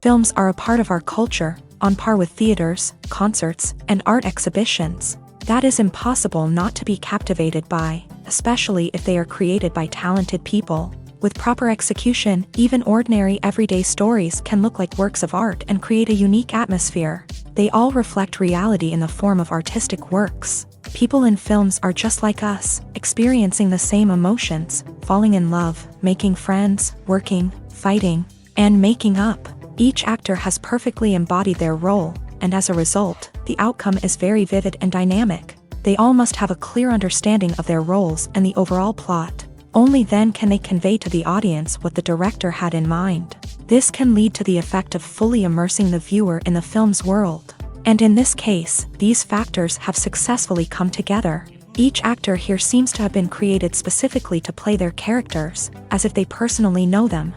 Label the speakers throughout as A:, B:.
A: Films are a part of our culture, on par with theaters, concerts, and art exhibitions. That is impossible not to be captivated by, especially if they are created by talented people. With proper execution, even ordinary everyday stories can look like works of art and create a unique atmosphere. They all reflect reality in the form of artistic works. People in films are just like us, experiencing the same emotions, falling in love, making friends, working, fighting, and making up. Each actor has perfectly embodied their role, and as a result, the outcome is very vivid and dynamic. They all must have a clear understanding of their roles and the overall plot. Only then can they convey to the audience what the director had in mind. This can lead to the effect of fully immersing the viewer in the film's world. And in this case, these factors have successfully come together. Each actor here seems to have been created specifically to play their characters, as if they personally know them.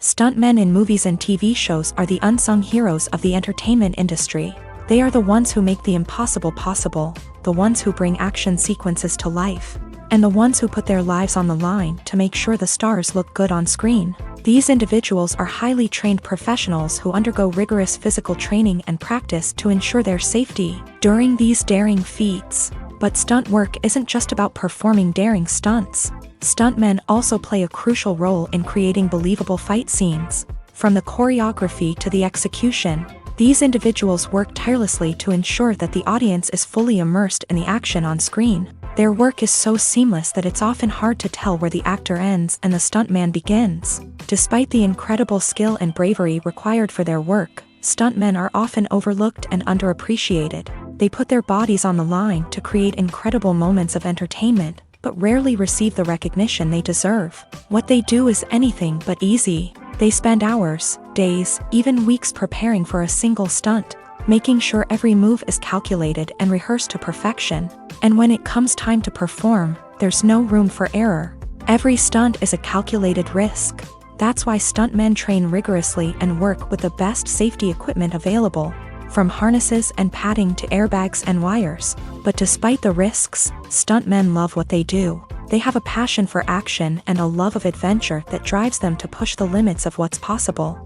A: Stuntmen in movies and TV shows are the unsung heroes of the entertainment industry. They are the ones who make the impossible possible, the ones who bring action sequences to life, and the ones who put their lives on the line to make sure the stars look good on screen. These individuals are highly trained professionals who undergo rigorous physical training and practice to ensure their safety during these daring feats. But stunt work isn't just about performing daring stunts. Stuntmen also play a crucial role in creating believable fight scenes. From the choreography to the execution, these individuals work tirelessly to ensure that the audience is fully immersed in the action on screen. Their work is so seamless that it's often hard to tell where the actor ends and the stuntman begins. Despite the incredible skill and bravery required for their work, stuntmen are often overlooked and underappreciated. They put their bodies on the line to create incredible moments of entertainment, but rarely receive the recognition they deserve. What they do is anything but easy. They spend hours, days, even weeks preparing for a single stunt, making sure every move is calculated and rehearsed to perfection. And when it comes time to perform, there's no room for error. Every stunt is a calculated risk. That's why stuntmen train rigorously and work with the best safety equipment available, from harnesses and padding to airbags and wires. But despite the risks, stuntmen love what they do. They have a passion for action and a love of adventure that drives them to push the limits of what's possible.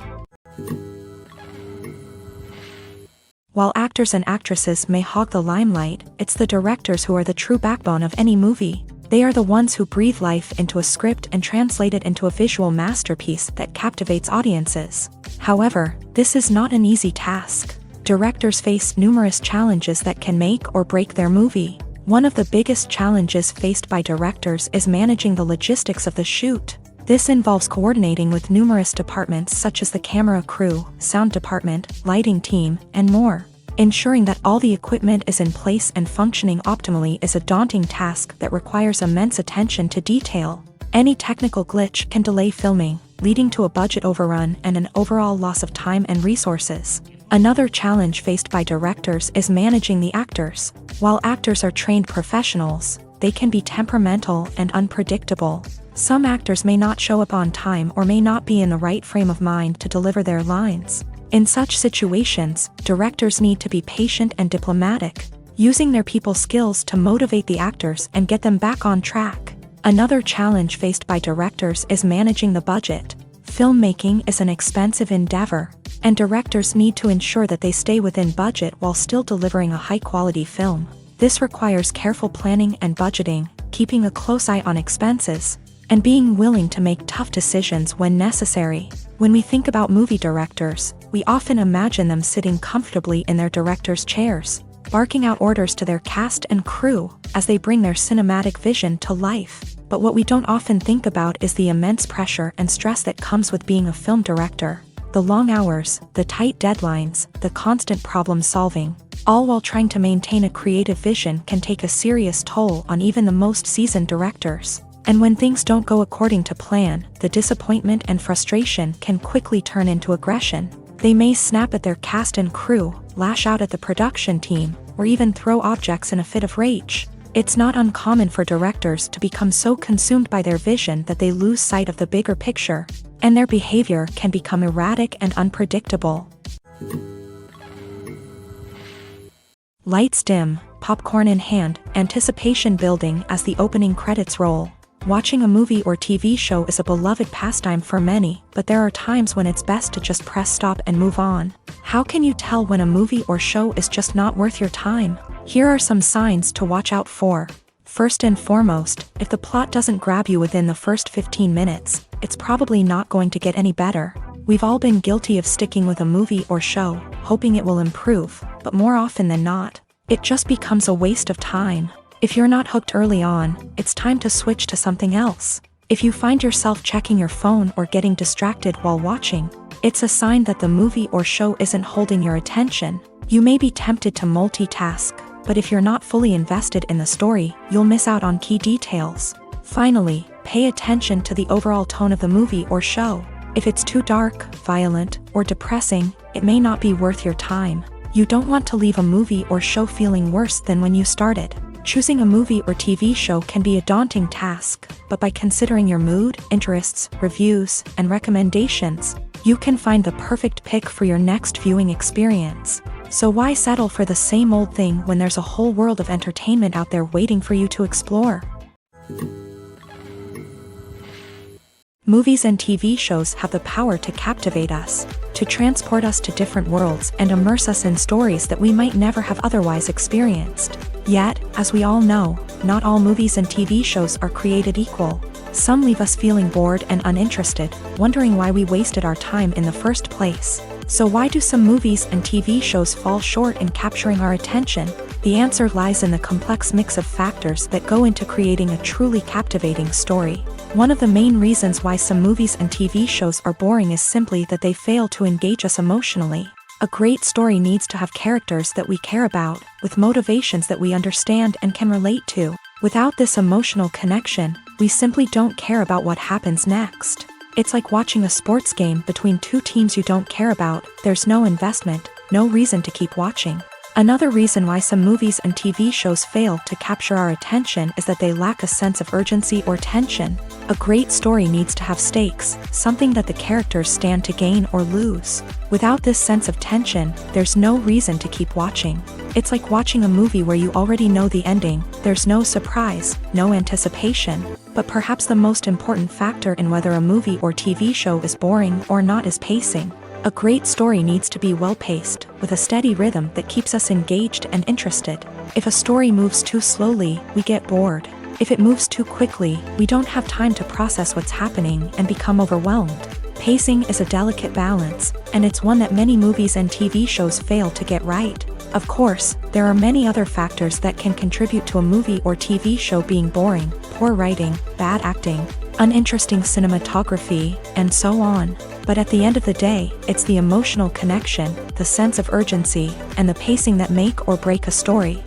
A: While actors and actresses may hog the limelight, it's the directors who are the true backbone of any movie. They are the ones who breathe life into a script and translate it into a visual masterpiece that captivates audiences. However, this is not an easy task. Directors face numerous challenges that can make or break their movie. One of the biggest challenges faced by directors is managing the logistics of the shoot. This involves coordinating with numerous departments such as the camera crew, sound department, lighting team, and more. Ensuring that all the equipment is in place and functioning optimally is a daunting task that requires immense attention to detail. Any technical glitch can delay filming, leading to a budget overrun and an overall loss of time and resources. Another challenge faced by directors is managing the actors. While actors are trained professionals, they can be temperamental and unpredictable. Some actors may not show up on time or may not be in the right frame of mind to deliver their lines. In such situations, directors need to be patient and diplomatic, using their people skills to motivate the actors and get them back on track. Another challenge faced by directors is managing the budget. Filmmaking is an expensive endeavor, and directors need to ensure that they stay within budget while still delivering a high-quality film. This requires careful planning and budgeting, keeping a close eye on expenses, and being willing to make tough decisions when necessary. When we think about movie directors, we often imagine them sitting comfortably in their director's chairs, barking out orders to their cast and crew as they bring their cinematic vision to life. But what we don't often think about is the immense pressure and stress that comes with being a film director. The long hours, the tight deadlines, the constant problem solving, all while trying to maintain a creative vision can take a serious toll on even the most seasoned directors. And when things don't go according to plan, the disappointment and frustration can quickly turn into aggression. They may snap at their cast and crew, lash out at the production team, or even throw objects in a fit of rage. It's not uncommon for directors to become so consumed by their vision that they lose sight of the bigger picture, and their behavior can become erratic and unpredictable. Lights dim, popcorn in hand, anticipation building as the opening credits roll. Watching a movie or TV show is a beloved pastime for many, but there are times when it's best to just press stop and move on. How can you tell when a movie or show is just not worth your time? Here are some signs to watch out for. First and foremost, if the plot doesn't grab you within the first 15 minutes, it's probably not going to get any better. We've all been guilty of sticking with a movie or show, hoping it will improve, but more often than not, it just becomes a waste of time. If you're not hooked early on, it's time to switch to something else. If you find yourself checking your phone or getting distracted while watching, it's a sign that the movie or show isn't holding your attention. You may be tempted to multitask, but if you're not fully invested in the story, you'll miss out on key details. Finally, pay attention to the overall tone of the movie or show. If it's too dark, violent, or depressing, it may not be worth your time. You don't want to leave a movie or show feeling worse than when you started. Choosing a movie or TV show can be a daunting task, but by considering your mood, interests, reviews, and recommendations, you can find the perfect pick for your next viewing experience. So why settle for the same old thing when there's a whole world of entertainment out there waiting for you to explore? Movies and TV shows have the power to captivate us, to transport us to different worlds and immerse us in stories that we might never have otherwise experienced. Yet, as we all know, not all movies and TV shows are created equal. Some leave us feeling bored and uninterested, wondering why we wasted our time in the first place. So why do some movies and TV shows fall short in capturing our attention? The answer lies in the complex mix of factors that go into creating a truly captivating story. One of the main reasons why some movies and TV shows are boring is simply that they fail to engage us emotionally. A great story needs to have characters that we care about, with motivations that we understand and can relate to. Without this emotional connection, we simply don't care about what happens next. It's like watching a sports game between two teams you don't care about. There's no investment, no reason to keep watching. Another reason why some movies and TV shows fail to capture our attention is that they lack a sense of urgency or tension. A great story needs to have stakes, something that the characters stand to gain or lose. Without this sense of tension, there's no reason to keep watching. It's like watching a movie where you already know the ending. There's no surprise, no anticipation. But perhaps the most important factor in whether a movie or TV show is boring or not is pacing. A great story needs to be well-paced, with a steady rhythm that keeps us engaged and interested. If a story moves too slowly, we get bored. If it moves too quickly, we don't have time to process what's happening and become overwhelmed. Pacing is a delicate balance, and it's one that many movies and TV shows fail to get right. Of course, there are many other factors that can contribute to a movie or TV show being boring: poor writing, bad acting, uninteresting cinematography, and so on. But at the end of the day, it's the emotional connection, the sense of urgency, and the pacing that make or break a story.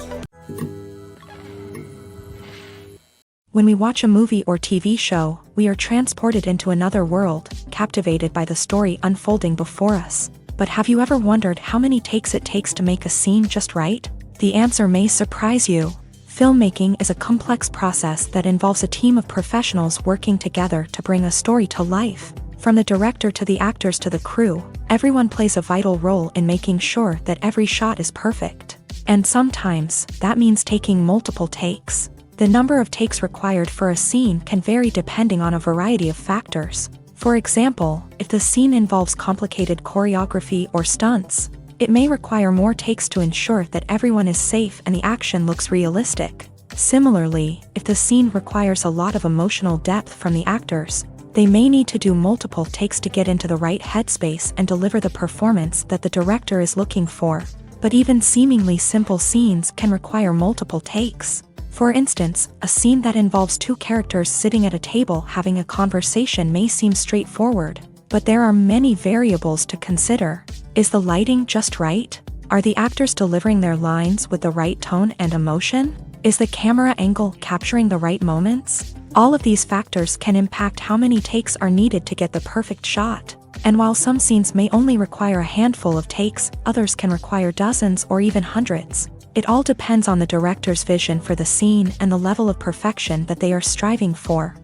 A: When we watch a movie or TV show, we are transported into another world, captivated by the story unfolding before us. But have you ever wondered how many takes it takes to make a scene just right? The answer may surprise you. Filmmaking is a complex process that involves a team of professionals working together to bring a story to life. From the director to the actors to the crew, everyone plays a vital role in making sure that every shot is perfect. And sometimes, that means taking multiple takes. The number of takes required for a scene can vary depending on a variety of factors. For example, if the scene involves complicated choreography or stunts, it may require more takes to ensure that everyone is safe and the action looks realistic. Similarly, if the scene requires a lot of emotional depth from the actors, they may need to do multiple takes to get into the right headspace and deliver the performance that the director is looking for. But even seemingly simple scenes can require multiple takes. For instance, a scene that involves two characters sitting at a table having a conversation may seem straightforward, but there are many variables to consider. Is the lighting just right? Are the actors delivering their lines with the right tone and emotion? Is the camera angle capturing the right moments? All of these factors can impact how many takes are needed to get the perfect shot. And while some scenes may only require a handful of takes, others can require dozens or even hundreds. It all depends on the director's vision for the scene and the level of perfection that they are striving for.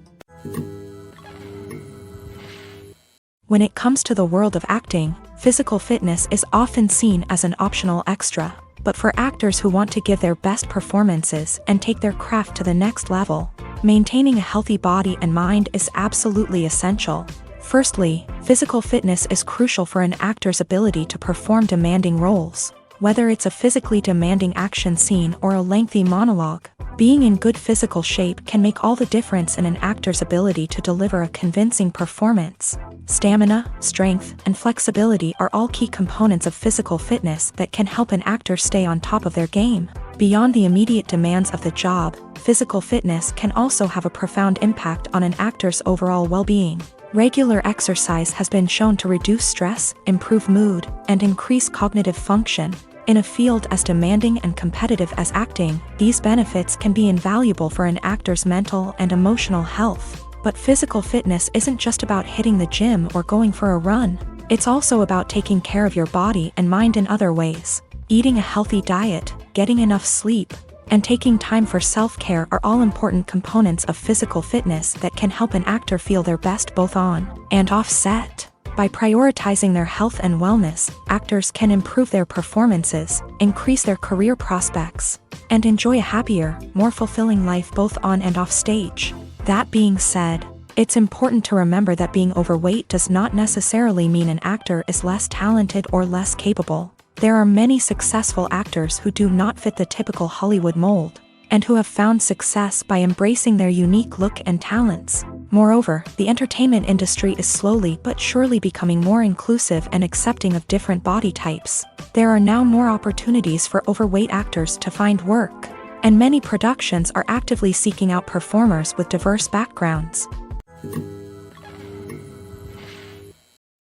A: When it comes to the world of acting, physical fitness is often seen as an optional extra. But for actors who want to give their best performances and take their craft to the next level, Maintaining a healthy body and mind is absolutely essential. Firstly, physical fitness is crucial for an actor's ability to perform demanding roles. Whether it's a physically demanding action scene or a lengthy monologue, being in good physical shape can make all the difference in an actor's ability to deliver a convincing performance. Stamina, strength, and flexibility are all key components of physical fitness that can help an actor stay on top of their game. Beyond the immediate demands of the job, physical fitness can also have a profound impact on an actor's overall well-being. Regular exercise has been shown to reduce stress, improve mood, and increase cognitive function. In a field as demanding and competitive as acting, these benefits can be invaluable for an actor's mental and emotional health. But physical fitness isn't just about hitting the gym or going for a run. It's also about taking care of your body and mind in other ways. Eating a healthy diet, getting enough sleep, and taking time for self-care are all important components of physical fitness that can help an actor feel their best both on and off set. By prioritizing their health and wellness, actors can improve their performances, increase their career prospects, and enjoy a happier, more fulfilling life both on and off stage. That being said, it's important to remember that being overweight does not necessarily mean an actor is less talented or less capable. There are many successful actors who do not fit the typical Hollywood mold, and who have found success by embracing their unique look and talents. Moreover, the entertainment industry is slowly but surely becoming more inclusive and accepting of different body types. There are now more opportunities for overweight actors to find work, and many productions are actively seeking out performers with diverse backgrounds.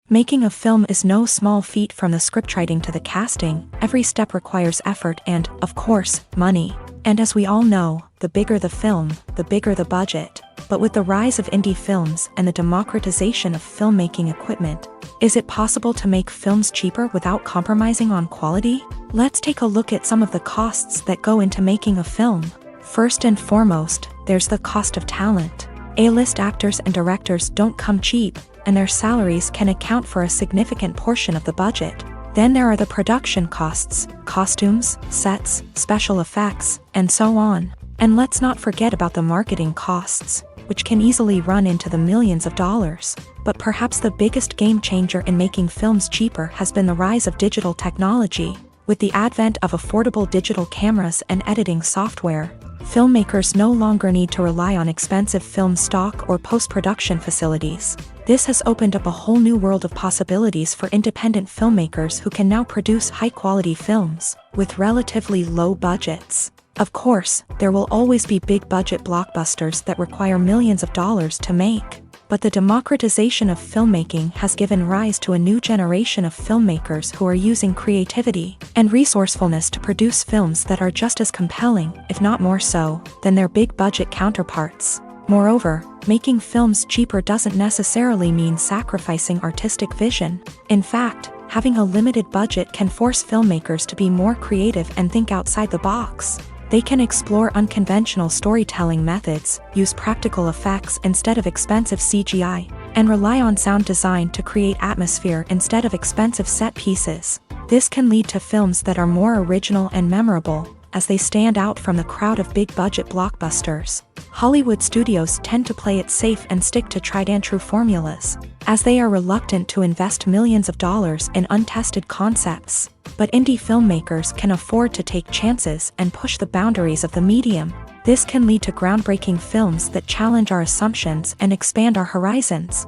A: Making a film is no small feat. From the scriptwriting to the casting, every step requires effort and, of course, money. And as we all know, the bigger the film, the bigger the budget. But with the rise of indie films and the democratization of filmmaking equipment, is it possible to make films cheaper without compromising on quality? Let's take a look at some of the costs that go into making a film. First and foremost, there's the cost of talent. A-list actors and directors don't come cheap, and their salaries can account for a significant portion of the budget. Then there are the production costs, costumes, sets, special effects, and so on. And let's not forget about the marketing costs, which can easily run into the millions of dollars. But perhaps the biggest game changer in making films cheaper has been the rise of digital technology. With the advent of affordable digital cameras and editing software, filmmakers no longer need to rely on expensive film stock or post-production facilities. This has opened up a whole new world of possibilities for independent filmmakers who can now produce high-quality films with relatively low budgets. Of course, there will always be big-budget blockbusters that require millions of dollars to make. But the democratization of filmmaking has given rise to a new generation of filmmakers who are using creativity and resourcefulness to produce films that are just as compelling, if not more so, than their big-budget counterparts. Moreover, making films cheaper doesn't necessarily mean sacrificing artistic vision. In fact, having a limited budget can force filmmakers to be more creative and think outside the box. They can explore unconventional storytelling methods, use practical effects instead of expensive CGI, and rely on sound design to create atmosphere instead of expensive set pieces. This can lead to films that are more original and memorable, as they stand out from the crowd of big-budget blockbusters. Hollywood studios tend to play it safe and stick to tried-and-true formulas, as they are reluctant to invest millions of dollars in untested concepts. But indie filmmakers can afford to take chances and push the boundaries of the medium. This can lead to groundbreaking films that challenge our assumptions and expand our horizons.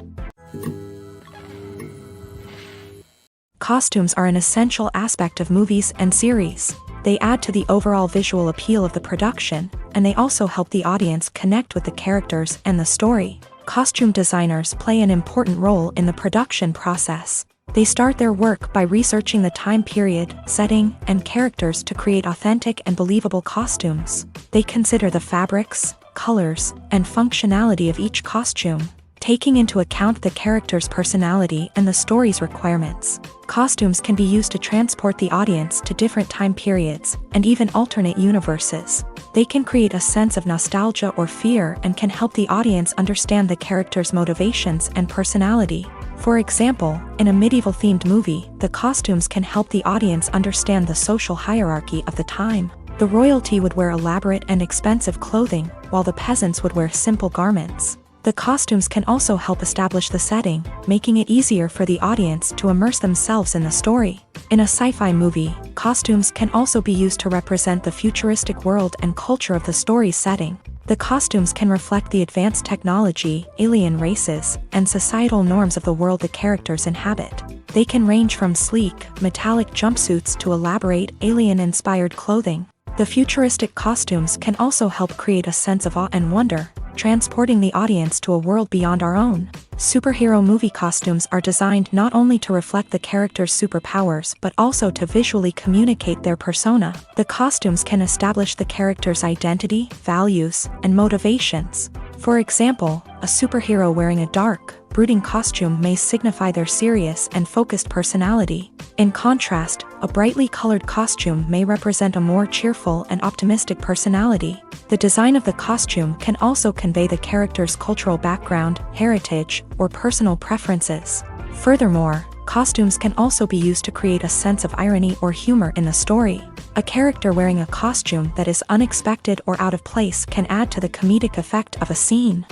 A: Costumes are an essential aspect of movies and series. They add to the overall visual appeal of the production, and they also help the audience connect with the characters and the story. Costume designers play an important role in the production process. They start their work by researching the time period, setting, and characters to create authentic and believable costumes. They consider the fabrics, colors, and functionality of each costume, taking into account the character's personality and the story's requirements. Costumes can be used to transport the audience to different time periods and even alternate universes. They can create a sense of nostalgia or fear and can help the audience understand the character's motivations and personality. For example, in a medieval-themed movie, the costumes can help the audience understand the social hierarchy of the time. The royalty would wear elaborate and expensive clothing, while the peasants would wear simple garments. The costumes can also help establish the setting, making it easier for the audience to immerse themselves in the story. In a sci-fi movie, costumes can also be used to represent the futuristic world and culture of the story's setting. The costumes can reflect the advanced technology, alien races, and societal norms of the world the characters inhabit. They can range from sleek, metallic jumpsuits to elaborate, alien-inspired clothing. The futuristic costumes can also help create a sense of awe and wonder, transporting the audience to a world beyond our own. Superhero movie costumes are designed not only to reflect the character's superpowers but also to visually communicate their persona. The costumes can establish the character's identity, values, and motivations. For example, a superhero wearing a dark, brooding costume may signify their serious and focused personality. In contrast, a brightly colored costume may represent a more cheerful and optimistic personality. The design of the costume can also convey the character's cultural background, heritage, or personal preferences. Furthermore, costumes can also be used to create a sense of irony or humor in the story. A character wearing a costume that is unexpected or out of place can add to the comedic effect of a scene.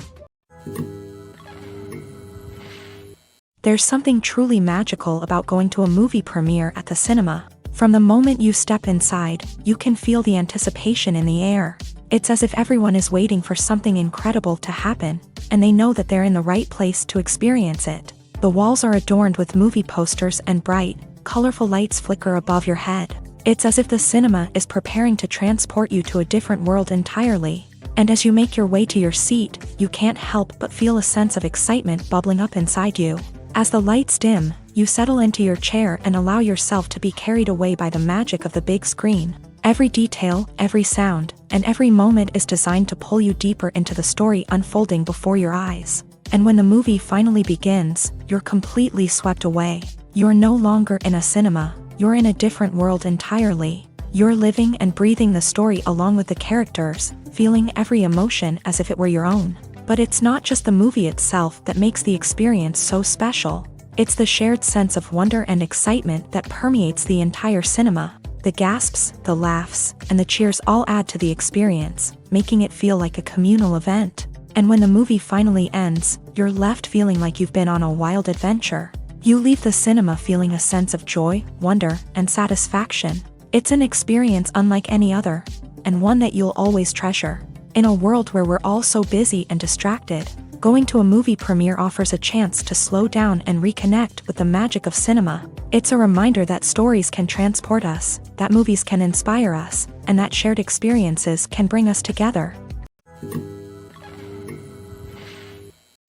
A: There's something truly magical about going to a movie premiere at the cinema. From the moment you step inside, you can feel the anticipation in the air. It's as if everyone is waiting for something incredible to happen, and they know that they're in the right place to experience it. The walls are adorned with movie posters and bright, colorful lights flicker above your head. It's as if the cinema is preparing to transport you to a different world entirely. And as you make your way to your seat, you can't help but feel a sense of excitement bubbling up inside you. As the lights dim, you settle into your chair and allow yourself to be carried away by the magic of the big screen. Every detail, every sound, and every moment is designed to pull you deeper into the story unfolding before your eyes. And when the movie finally begins, you're completely swept away. You're no longer in a cinema, you're in a different world entirely. You're living and breathing the story along with the characters, feeling every emotion as if it were your own. But it's not just the movie itself that makes the experience so special. It's the shared sense of wonder and excitement that permeates the entire cinema. The gasps, the laughs, and the cheers all add to the experience, making it feel like a communal event. And when the movie finally ends, you're left feeling like you've been on a wild adventure. You leave the cinema feeling a sense of joy, wonder, and satisfaction. It's an experience unlike any other, and one that you'll always treasure. In a world where we're all so busy and distracted, going to a movie premiere offers a chance to slow down and reconnect with the magic of cinema. It's a reminder that stories can transport us, that movies can inspire us, and that shared experiences can bring us together.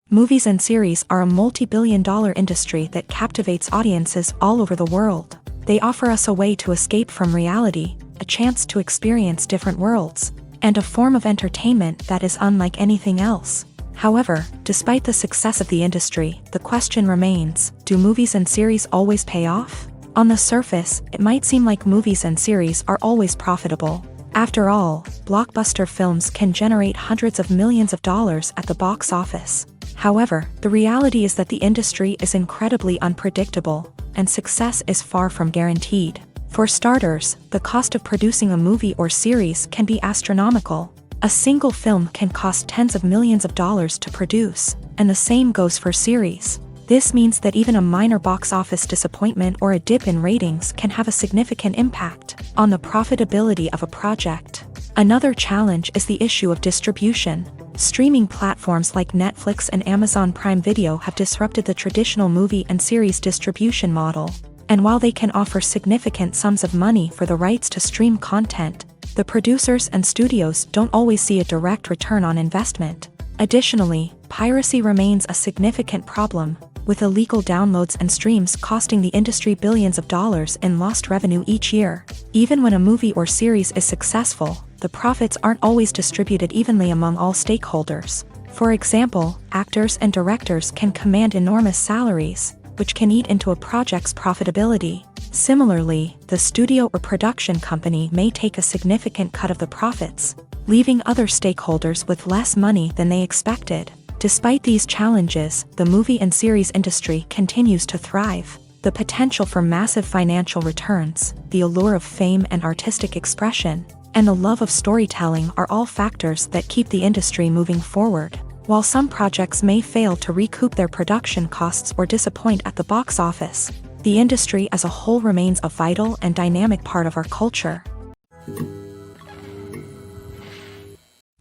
A: Movies and series are a multi-billion-dollar industry that captivates audiences all over the world. They offer us a way to escape from reality, a chance to experience different worlds, and a form of entertainment that is unlike anything else. However, despite the success of the industry, the question remains, do movies and series always pay off? On the surface, it might seem like movies and series are always profitable. After all, blockbuster films can generate hundreds of millions of dollars at the box office. However, the reality is that the industry is incredibly unpredictable, and success is far from guaranteed. For starters, the cost of producing a movie or series can be astronomical. A single film can cost tens of millions of dollars to produce, and the same goes for series. This means that even a minor box office disappointment or a dip in ratings can have a significant impact on the profitability of a project. Another challenge is the issue of distribution. Streaming platforms like Netflix and Amazon Prime Video have disrupted the traditional movie and series distribution model. And while they can offer significant sums of money for the rights to stream content, the producers and studios don't always see a direct return on investment. Additionally, piracy remains a significant problem, with illegal downloads and streams costing the industry billions of dollars in lost revenue each year. Even when a movie or series is successful, the profits aren't always distributed evenly among all stakeholders. For example, actors and directors can command enormous salaries, which can eat into a project's profitability. Similarly, the studio or production company may take a significant cut of the profits, leaving other stakeholders with less money than they expected. Despite these challenges, the movie and series industry continues to thrive. The potential for massive financial returns, the allure of fame and artistic expression, and the love of storytelling are all factors that keep the industry moving forward. While some projects may fail to recoup their production costs or disappoint at the box office, the industry as a whole remains a vital and dynamic part of our culture.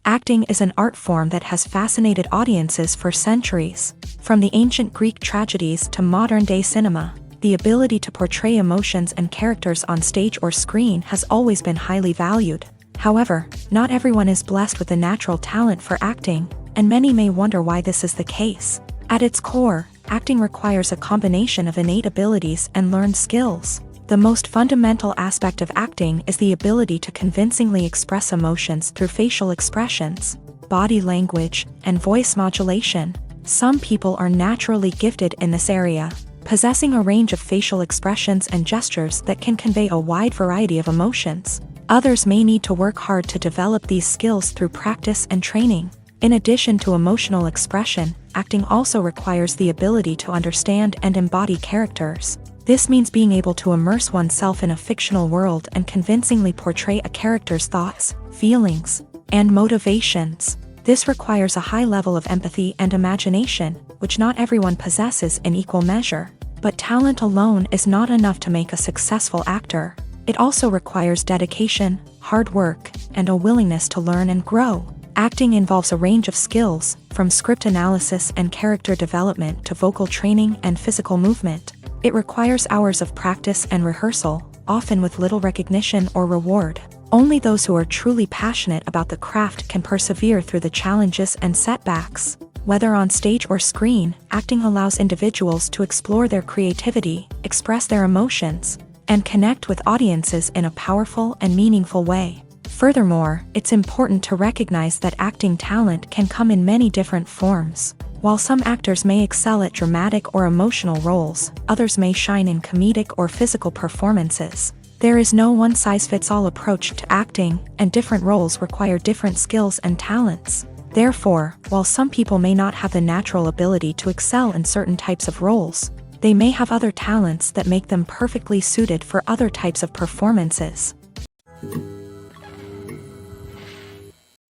A: Acting is an art form that has fascinated audiences for centuries. From the ancient Greek tragedies to modern-day cinema, the ability to portray emotions and characters on stage or screen has always been highly valued. However, not everyone is blessed with the natural talent for acting, and many may wonder why this is the case. At its core, acting requires a combination of innate abilities and learned skills. The most fundamental aspect of acting is the ability to convincingly express emotions through facial expressions, body language, and voice modulation. Some people are naturally gifted in this area, possessing a range of facial expressions and gestures that can convey a wide variety of emotions. Others may need to work hard to develop these skills through practice and training. In addition to emotional expression, acting also requires the ability to understand and embody characters. This means being able to immerse oneself in a fictional world and convincingly portray a character's thoughts, feelings, and motivations. This requires a high level of empathy and imagination, which not everyone possesses in equal measure. But talent alone is not enough to make a successful actor. It also requires dedication, hard work, and a willingness to learn and grow. Acting involves a range of skills, from script analysis and character development to vocal training and physical movement. It requires hours of practice and rehearsal, often with little recognition or reward. Only those who are truly passionate about the craft can persevere through the challenges and setbacks. Whether on stage or screen, acting allows individuals to explore their creativity, express their emotions, and connect with audiences in a powerful and meaningful way. Furthermore, it's important to recognize that acting talent can come in many different forms. While some actors may excel at dramatic or emotional roles, others may shine in comedic or physical performances. There is no one-size-fits-all approach to acting, and different roles require different skills and talents. Therefore, while some people may not have the natural ability to excel in certain types of roles, they may have other talents that make them perfectly suited for other types of performances.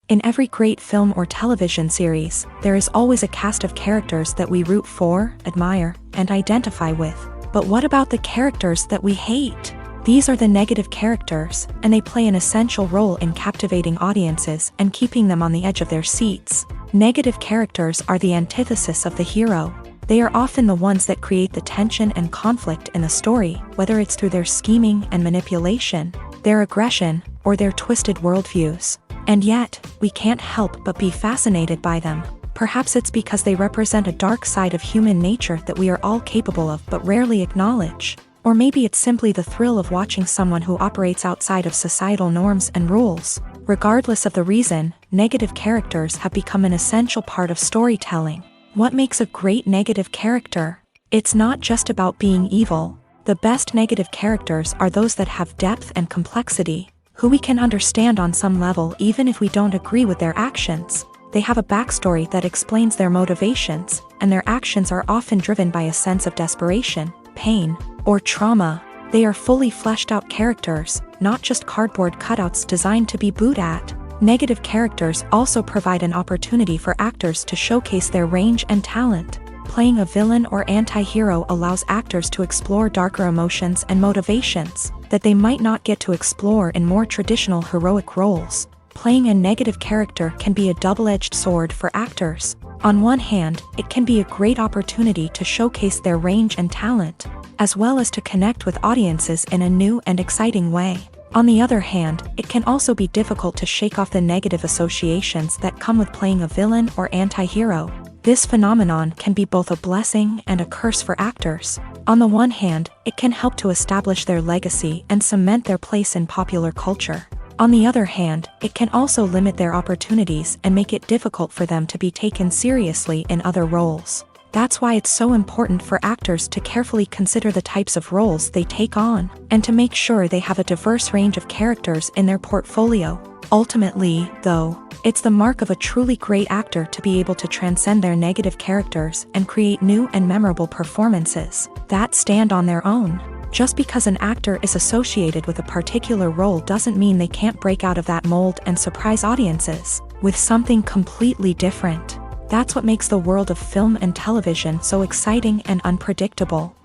A: In every great film or television series, there is always a cast of characters that we root for, admire, and identify with. But what about the characters that we hate? These are the negative characters, and they play an essential role in captivating audiences and keeping them on the edge of their seats. Negative characters are the antithesis of the hero. They are often the ones that create the tension and conflict in the story, whether it's through their scheming and manipulation, their aggression, or their twisted worldviews. And yet, we can't help but be fascinated by them. Perhaps it's because they represent a dark side of human nature that we are all capable of but rarely acknowledge. Or maybe it's simply the thrill of watching someone who operates outside of societal norms and rules. Regardless of the reason, negative characters have become an essential part of storytelling. What makes a great negative character? It's not just about being evil. The best negative characters are those that have depth and complexity, who we can understand on some level even if we don't agree with their actions. They have a backstory that explains their motivations, and their actions are often driven by a sense of desperation, pain, or trauma. They are fully fleshed out characters, not just cardboard cutouts designed to be booed at. Negative characters also provide an opportunity for actors to showcase their range and talent. Playing a villain or anti-hero allows actors to explore darker emotions and motivations that they might not get to explore in more traditional heroic roles. Playing a negative character can be a double-edged sword for actors. On one hand, it can be a great opportunity to showcase their range and talent, as well as to connect with audiences in a new and exciting way. On the other hand, it can also be difficult to shake off the negative associations that come with playing a villain or anti-hero. This phenomenon can be both a blessing and a curse for actors. On the one hand, it can help to establish their legacy and cement their place in popular culture. On the other hand, it can also limit their opportunities and make it difficult for them to be taken seriously in other roles. That's why it's so important for actors to carefully consider the types of roles they take on, and to make sure they have a diverse range of characters in their portfolio. Ultimately, though, it's the mark of a truly great actor to be able to transcend their negative characters and create new and memorable performances that stand on their own. Just because an actor is associated with a particular role doesn't mean they can't break out of that mold and surprise audiences with something completely different. That's what makes the world of film and television so exciting and unpredictable.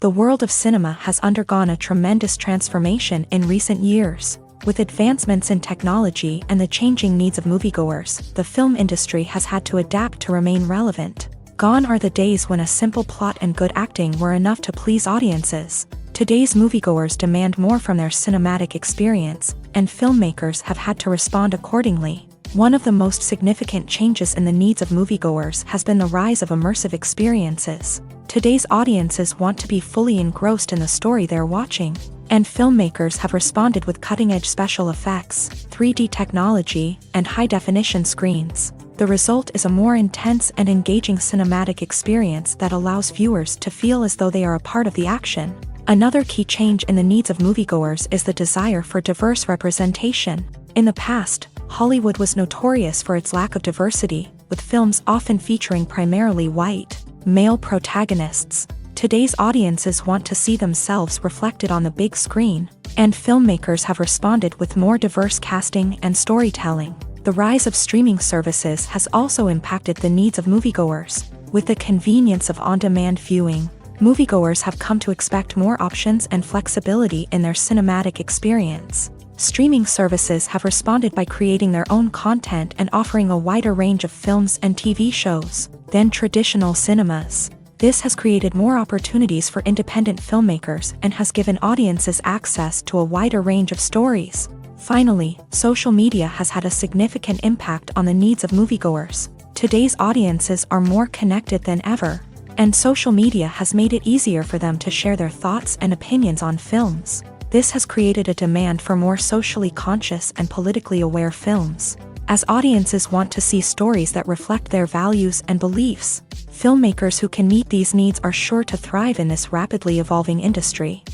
A: The world of cinema has undergone a tremendous transformation in recent years. With advancements in technology and the changing needs of moviegoers, the film industry has had to adapt to remain relevant. Gone are the days when a simple plot and good acting were enough to please audiences. Today's moviegoers demand more from their cinematic experience, and filmmakers have had to respond accordingly. One of the most significant changes in the needs of moviegoers has been the rise of immersive experiences. Today's audiences want to be fully engrossed in the story they're watching, and filmmakers have responded with cutting-edge special effects, 3D technology, and high-definition screens. The result is a more intense and engaging cinematic experience that allows viewers to feel as though they are a part of the action. Another key change in the needs of moviegoers is the desire for diverse representation. In the past, Hollywood was notorious for its lack of diversity, with films often featuring primarily white, male protagonists. Today's audiences want to see themselves reflected on the big screen, and filmmakers have responded with more diverse casting and storytelling. The rise of streaming services has also impacted the needs of moviegoers. With the convenience of on-demand viewing, moviegoers have come to expect more options and flexibility in their cinematic experience. Streaming services have responded by creating their own content and offering a wider range of films and TV shows than traditional cinemas. This has created more opportunities for independent filmmakers and has given audiences access to a wider range of stories. Finally, social media has had a significant impact on the needs of moviegoers. Today's audiences are more connected than ever, and social media has made it easier for them to share their thoughts and opinions on films. This has created a demand for more socially conscious and politically aware films. As audiences want to see stories that reflect their values and beliefs, filmmakers who can meet these needs are sure to thrive in this rapidly evolving industry.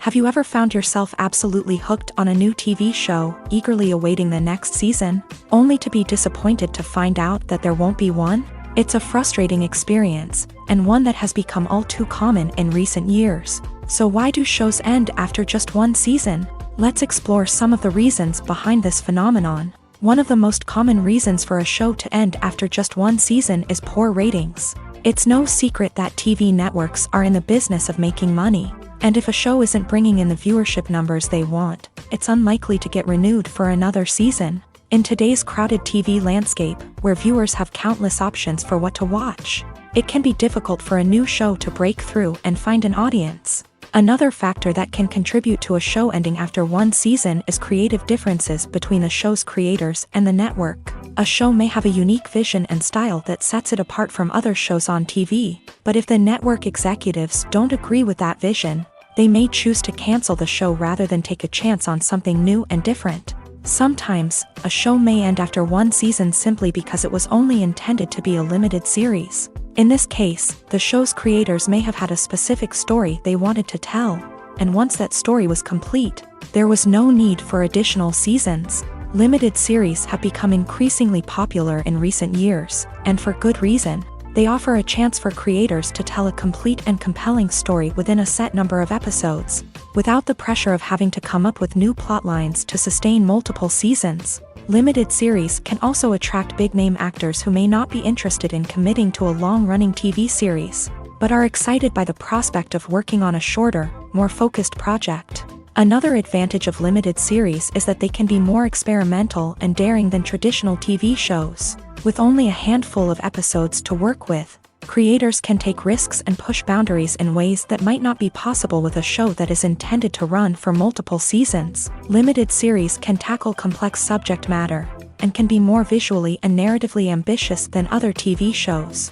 A: Have you ever found yourself absolutely hooked on a new TV show, eagerly awaiting the next season, only to be disappointed to find out that there won't be one? It's a frustrating experience, and one that has become all too common in recent years. So why do shows end after just one season? Let's explore some of the reasons behind this phenomenon. One of the most common reasons for a show to end after just one season is poor ratings. It's no secret that TV networks are in the business of making money. And if a show isn't bringing in the viewership numbers they want, it's unlikely to get renewed for another season. In today's crowded TV landscape, where viewers have countless options for what to watch, it can be difficult for a new show to break through and find an audience. Another factor that can contribute to a show ending after one season is creative differences between the show's creators and the network. A show may have a unique vision and style that sets it apart from other shows on TV, but if the network executives don't agree with that vision, they may choose to cancel the show rather than take a chance on something new and different. Sometimes, a show may end after one season simply because it was only intended to be a limited series. In this case, the show's creators may have had a specific story they wanted to tell, and once that story was complete, there was no need for additional seasons. Limited series have become increasingly popular in recent years, and for good reason. They offer a chance for creators to tell a complete and compelling story within a set number of episodes, without the pressure of having to come up with new plotlines to sustain multiple seasons. Limited series can also attract big-name actors who may not be interested in committing to a long-running TV series, but are excited by the prospect of working on a shorter, more focused project. Another advantage of limited series is that they can be more experimental and daring than traditional TV shows. With only a handful of episodes to work with, creators can take risks and push boundaries in ways that might not be possible with a show that is intended to run for multiple seasons. Limited series can tackle complex subject matter, and can be more visually and narratively ambitious than other TV shows.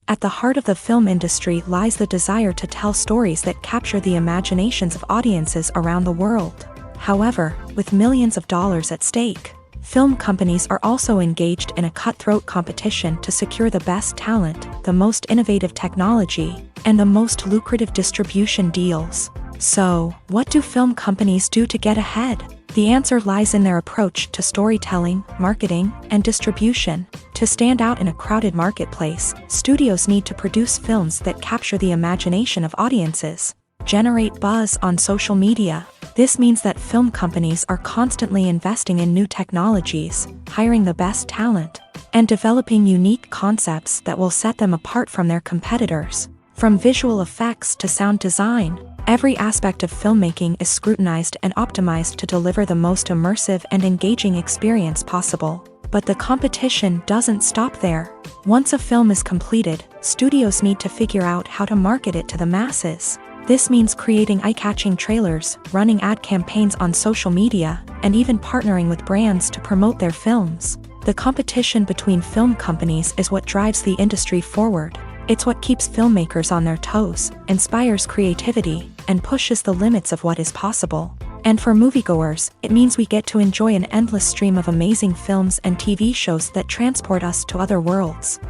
A: At the heart of the film industry lies the desire to tell stories that capture the imaginations of audiences around the world. However, with millions of dollars at stake, film companies are also engaged in a cutthroat competition to secure the best talent, the most innovative technology, and the most lucrative distribution deals. So, what do film companies do to get ahead? The answer lies in their approach to storytelling, marketing, and distribution. To stand out in a crowded marketplace, studios need to produce films that capture the imagination of audiences, generate buzz on social media. This means that film companies are constantly investing in new technologies, hiring the best talent, and developing unique concepts that will set them apart from their competitors. From visual effects to sound design, every aspect of filmmaking is scrutinized and optimized to deliver the most immersive and engaging experience possible. But the competition doesn't stop there. Once a film is completed, studios need to figure out how to market it to the masses. This means creating eye-catching trailers, running ad campaigns on social media, and even partnering with brands to promote their films. The competition between film companies is what drives the industry forward. It's what keeps filmmakers on their toes, inspires creativity, and pushes the limits of what is possible. And for moviegoers, it means we get to enjoy an endless stream of amazing films and TV shows that transport us to other worlds.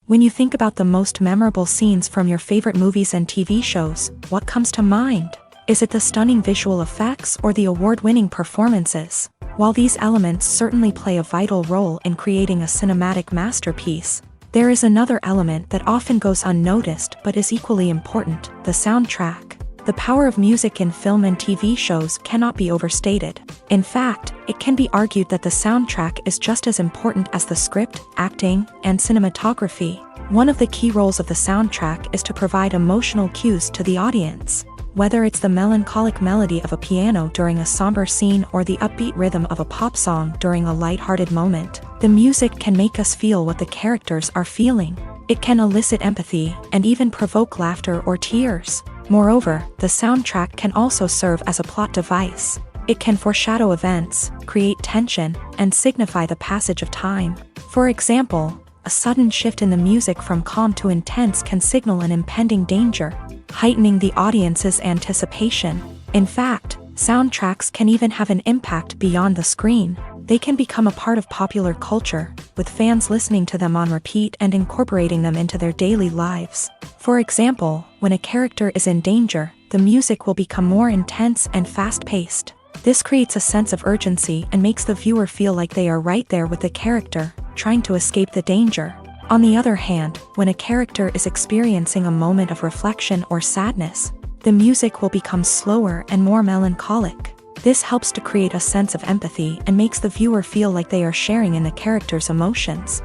A: When you think about the most memorable scenes from your favorite movies and TV shows, what comes to mind? Is it the stunning visual effects or the award-winning performances? While these elements certainly play a vital role in creating a cinematic masterpiece, there is another element that often goes unnoticed but is equally important: the soundtrack. The power of music in film and TV shows cannot be overstated. In fact, it can be argued that the soundtrack is just as important as the script, acting, and cinematography. One of the key roles of the soundtrack is to provide emotional cues to the audience. Whether it's the melancholic melody of a piano during a somber scene or the upbeat rhythm of a pop song during a lighthearted moment, the music can make us feel what the characters are feeling. It can elicit empathy and even provoke laughter or tears. Moreover, the soundtrack can also serve as a plot device. It can foreshadow events, create tension, and signify the passage of time. For example, a sudden shift in the music from calm to intense can signal an impending danger, heightening the audience's anticipation. In fact, soundtracks can even have an impact beyond the screen. They can become a part of popular culture, with fans listening to them on repeat and incorporating them into their daily lives. For example, when a character is in danger, the music will become more intense and fast-paced. This creates a sense of urgency and makes the viewer feel like they are right there with the character, trying to escape the danger. On the other hand, when a character is experiencing a moment of reflection or sadness, the music will become slower and more melancholic. This helps to create a sense of empathy and makes the viewer feel like they are sharing in the character's emotions.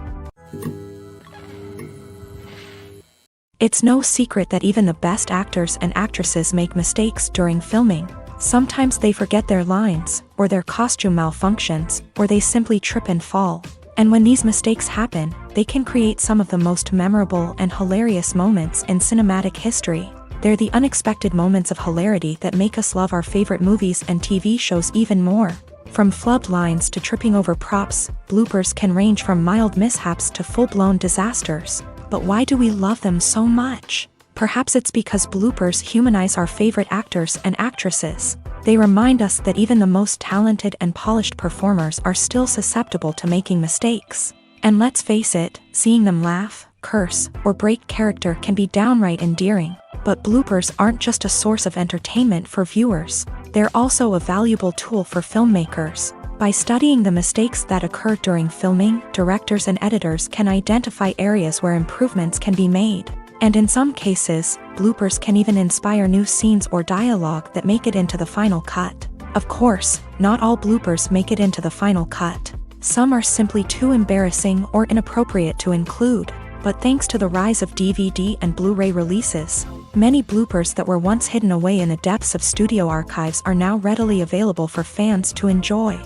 A: It's no secret that even the best actors and actresses make mistakes during filming. Sometimes they forget their lines, or their costume malfunctions, or they simply trip and fall. And when these mistakes happen, they can create some of the most memorable and hilarious moments in cinematic history. They're the unexpected moments of hilarity that make us love our favorite movies and TV shows even more. From flubbed lines to tripping over props, bloopers can range from mild mishaps to full-blown disasters. But why do we love them so much? Perhaps it's because bloopers humanize our favorite actors and actresses. They remind us that even the most talented and polished performers are still susceptible to making mistakes. And let's face it, seeing them laugh, curse, or break character can be downright endearing. But bloopers aren't just a source of entertainment for viewers. They're also a valuable tool for filmmakers. By studying the mistakes that occur during filming, directors and editors can identify areas where improvements can be made. And in some cases, bloopers can even inspire new scenes or dialogue that make it into the final cut. Of course, not all bloopers make it into the final cut. Some are simply too embarrassing or inappropriate to include. But thanks to the rise of DVD and Blu-ray releases, many bloopers that were once hidden away in the depths of studio archives are now readily available for fans to enjoy.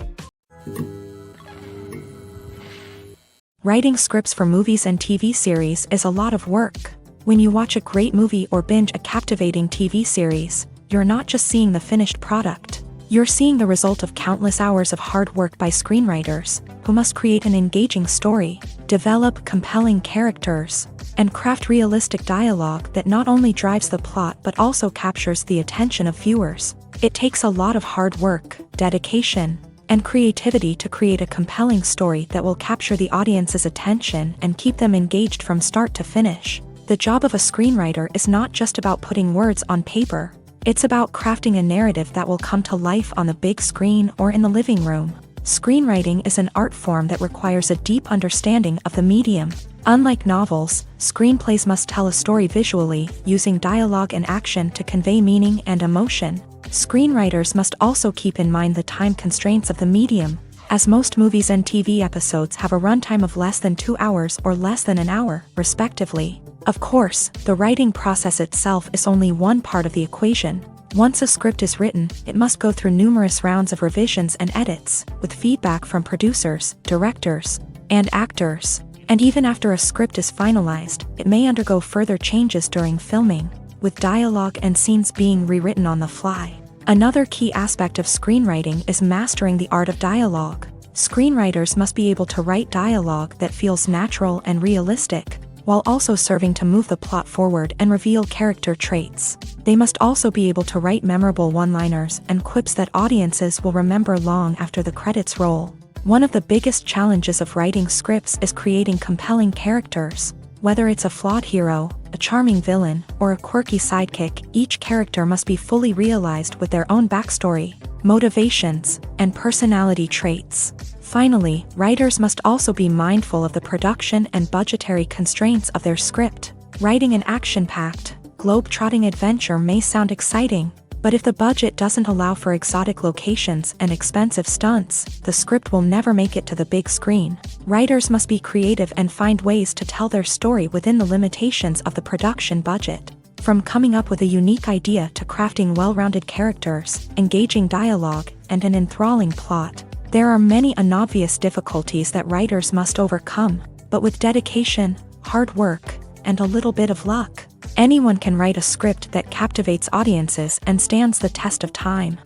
A: Writing scripts for movies and TV series is a lot of work. When you watch a great movie or binge a captivating TV series, you're not just seeing the finished product. You're seeing the result of countless hours of hard work by screenwriters, who must create an engaging story, develop compelling characters, and craft realistic dialogue that not only drives the plot but also captures the attention of viewers. It takes a lot of hard work, dedication, and creativity to create a compelling story that will capture the audience's attention and keep them engaged from start to finish. The job of a screenwriter is not just about putting words on paper. It's about crafting a narrative that will come to life on the big screen or in the living room. Screenwriting is an art form that requires a deep understanding of the medium. Unlike novels, screenplays must tell a story visually, using dialogue and action to convey meaning and emotion. Screenwriters must also keep in mind the time constraints of the medium, as most movies and TV episodes have a runtime of less than 2 hours or less than an hour, respectively. Of course, the writing process itself is only one part of the equation. Once a script is written, it must go through numerous rounds of revisions and edits, with feedback from producers, directors, and actors. And even after a script is finalized, it may undergo further changes during filming, with dialogue and scenes being rewritten on the fly. Another key aspect of screenwriting is mastering the art of dialogue. Screenwriters must be able to write dialogue that feels natural and realistic, while also serving to move the plot forward and reveal character traits. They must also be able to write memorable one-liners and quips that audiences will remember long after the credits roll. One of the biggest challenges of writing scripts is creating compelling characters. Whether it's a flawed hero, a charming villain, or a quirky sidekick, each character must be fully realized with their own backstory, motivations, and personality traits. Finally, writers must also be mindful of the production and budgetary constraints of their script. Writing an action-packed, globe-trotting adventure may sound exciting, but if the budget doesn't allow for exotic locations and expensive stunts, the script will never make it to the big screen. Writers must be creative and find ways to tell their story within the limitations of the production budget. From coming up with a unique idea to crafting well-rounded characters, engaging dialogue, and an enthralling plot, there are many unobvious difficulties that writers must overcome, but with dedication, hard work, and a little bit of luck, anyone can write a script that captivates audiences and stands the test of time.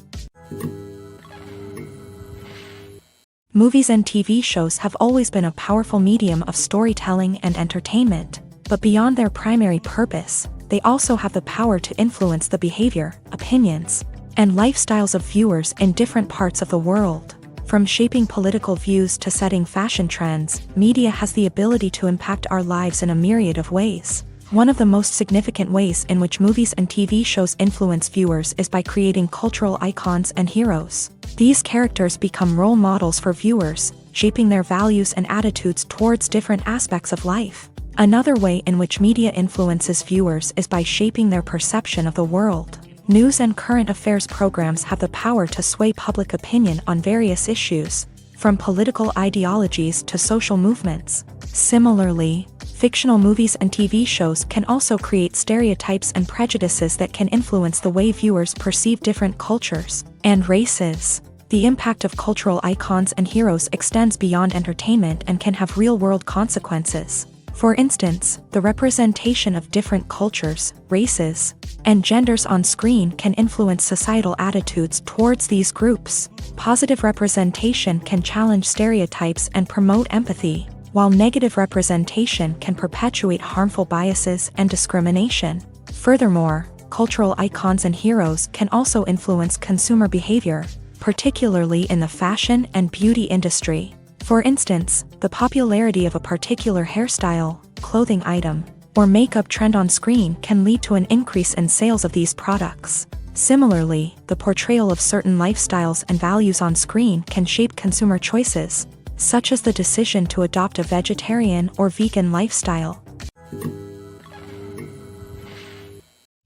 A: Movies and TV shows have always been a powerful medium of storytelling and entertainment, but beyond their primary purpose, they also have the power to influence the behavior, opinions, and lifestyles of viewers in different parts of the world. From shaping political views to setting fashion trends, media has the ability to impact our lives in a myriad of ways. One of the most significant ways in which movies and TV shows influence viewers is by creating cultural icons and heroes. These characters become role models for viewers, shaping their values and attitudes towards different aspects of life. Another way in which media influences viewers is by shaping their perception of the world. News and current affairs programs have the power to sway public opinion on various issues, from political ideologies to social movements. Similarly, fictional movies and TV shows can also create stereotypes and prejudices that can influence the way viewers perceive different cultures and races. The impact of cultural icons and heroes extends beyond entertainment and can have real-world consequences. For instance, the representation of different cultures, races, and genders on screen can influence societal attitudes towards these groups. Positive representation can challenge stereotypes and promote empathy, while negative representation can perpetuate harmful biases and discrimination. Furthermore, cultural icons and heroes can also influence consumer behavior, particularly in the fashion and beauty industry. For instance, the popularity of a particular hairstyle, clothing item, or makeup trend on screen can lead to an increase in sales of these products. Similarly, the portrayal of certain lifestyles and values on screen can shape consumer choices, such as the decision to adopt a vegetarian or vegan lifestyle.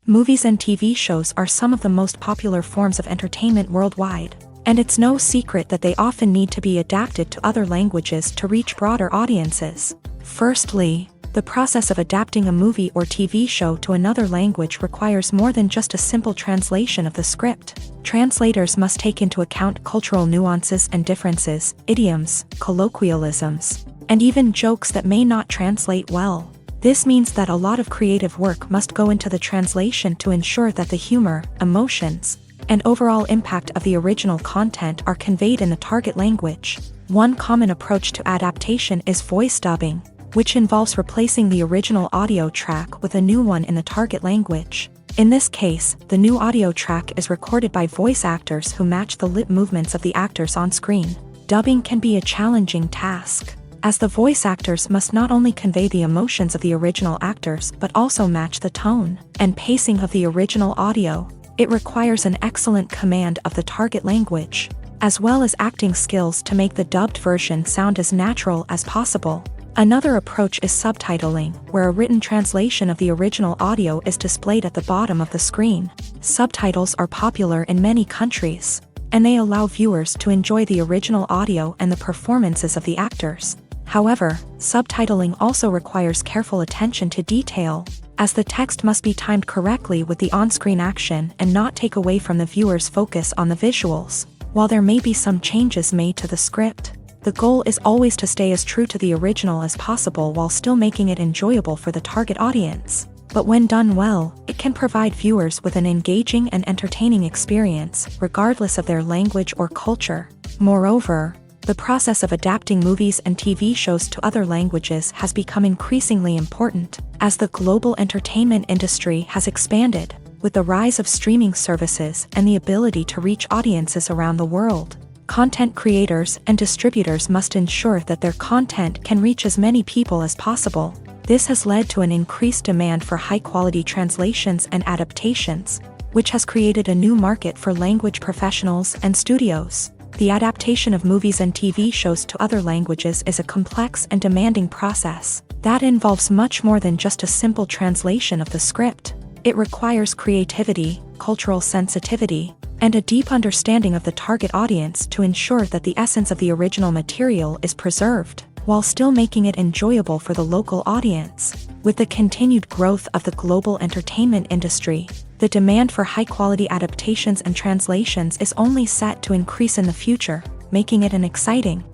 A: Movies and TV shows are some of the most popular forms of entertainment worldwide, and it's no secret that they often need to be adapted to other languages to reach broader audiences. Firstly, the process of adapting a movie or TV show to another language requires more than just a simple translation of the script. Translators must take into account cultural nuances and differences, idioms, colloquialisms, and even jokes that may not translate well. This means that a lot of creative work must go into the translation to ensure that the humor, emotions, and overall impact of the original content are conveyed in the target language. One common approach to adaptation is voice dubbing, which involves replacing the original audio track with a new one in the target language. In this case, the new audio track is recorded by voice actors who match the lip movements of the actors on screen. Dubbing can be a challenging task, as the voice actors must not only convey the emotions of the original actors but also match the tone and pacing of the original audio. It requires an excellent command of the target language, as well as acting skills to make the dubbed version sound as natural as possible. Another approach is subtitling, where a written translation of the original audio is displayed at the bottom of the screen. Subtitles are popular in many countries, and they allow viewers to enjoy the original audio and the performances of the actors. However, subtitling also requires careful attention to detail, as the text must be timed correctly with the on-screen action and not take away from the viewer's focus on the visuals. While there may be some changes made to the script, the goal is always to stay as true to the original as possible while still making it enjoyable for the target audience. But when done well, it can provide viewers with an engaging and entertaining experience, regardless of their language or culture. Moreover, the process of adapting movies and TV shows to other languages has become increasingly important, as the global entertainment industry has expanded, with the rise of streaming services and the ability to reach audiences around the world. Content creators and distributors must ensure that their content can reach as many people as possible. This has led to an increased demand for high-quality translations and adaptations, which has created a new market for language professionals and studios. The adaptation of movies and TV shows to other languages is a complex and demanding process that involves much more than just a simple translation of the script. It requires creativity, cultural sensitivity, and a deep understanding of the target audience to ensure that the essence of the original material is preserved, while still making it enjoyable for the local audience. With the continued growth of the global entertainment industry, the demand for high-quality adaptations and translations is only set to increase in the future, making it an exciting.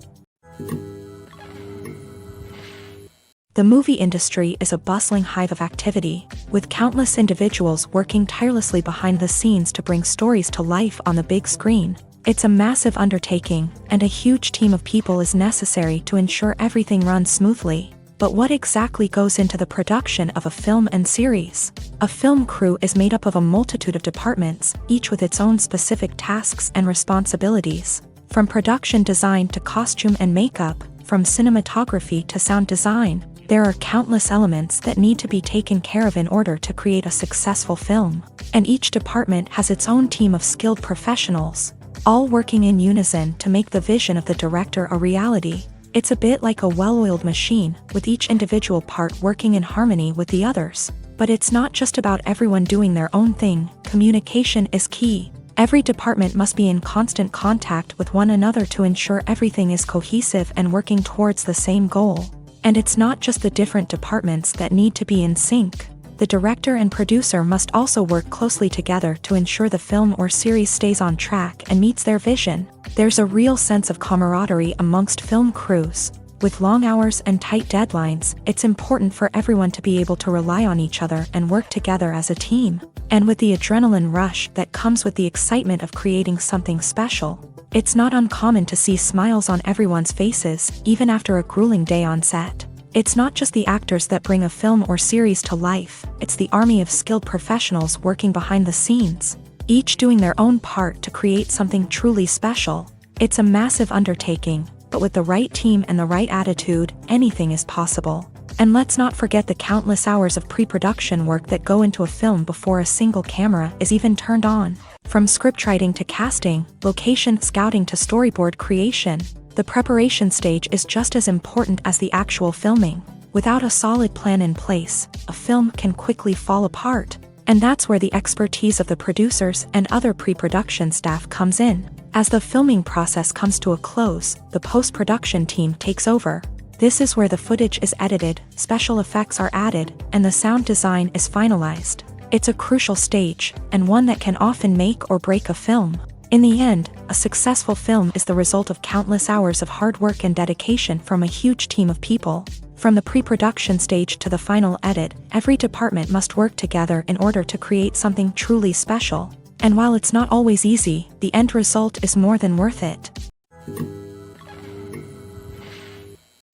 A: The movie industry is a bustling hive of activity, with countless individuals working tirelessly behind the scenes to bring stories to life on the big screen. It's a massive undertaking, and a huge team of people is necessary to ensure everything runs smoothly. But what exactly goes into the production of a film and series? A film crew is made up of a multitude of departments, each with its own specific tasks and responsibilities. From production design to costume and makeup, from cinematography to sound design, there are countless elements that need to be taken care of in order to create a successful film. And each department has its own team of skilled professionals, all working in unison to make the vision of the director a reality. It's a bit like a well-oiled machine, with each individual part working in harmony with the others. But it's not just about everyone doing their own thing. Communication is key. Every department must be in constant contact with one another to ensure everything is cohesive and working towards the same goal. And it's not just the different departments that need to be in sync. The director and producer must also work closely together to ensure the film or series stays on track and meets their vision. There's a real sense of camaraderie amongst film crews. With long hours and tight deadlines, it's important for everyone to be able to rely on each other and work together as a team. And with the adrenaline rush that comes with the excitement of creating something special, it's not uncommon to see smiles on everyone's faces, even after a grueling day on set. It's not just the actors that bring a film or series to life, it's the army of skilled professionals working behind the scenes, each doing their own part to create something truly special. It's a massive undertaking, but with the right team and the right attitude, anything is possible. And let's not forget the countless hours of pre-production work that go into a film before a single camera is even turned on. From scriptwriting to casting, location scouting to storyboard creation, the preparation stage is just as important as the actual filming. Without a solid plan in place, a film can quickly fall apart. And that's where the expertise of the producers and other pre-production staff comes in. As the filming process comes to a close, the post-production team takes over. This is where the footage is edited, special effects are added, and the sound design is finalized. It's a crucial stage, and one that can often make or break a film. In the end, a successful film is the result of countless hours of hard work and dedication from a huge team of people. From the pre-production stage to the final edit, every department must work together in order to create something truly special. And while it's not always easy, the end result is more than worth it.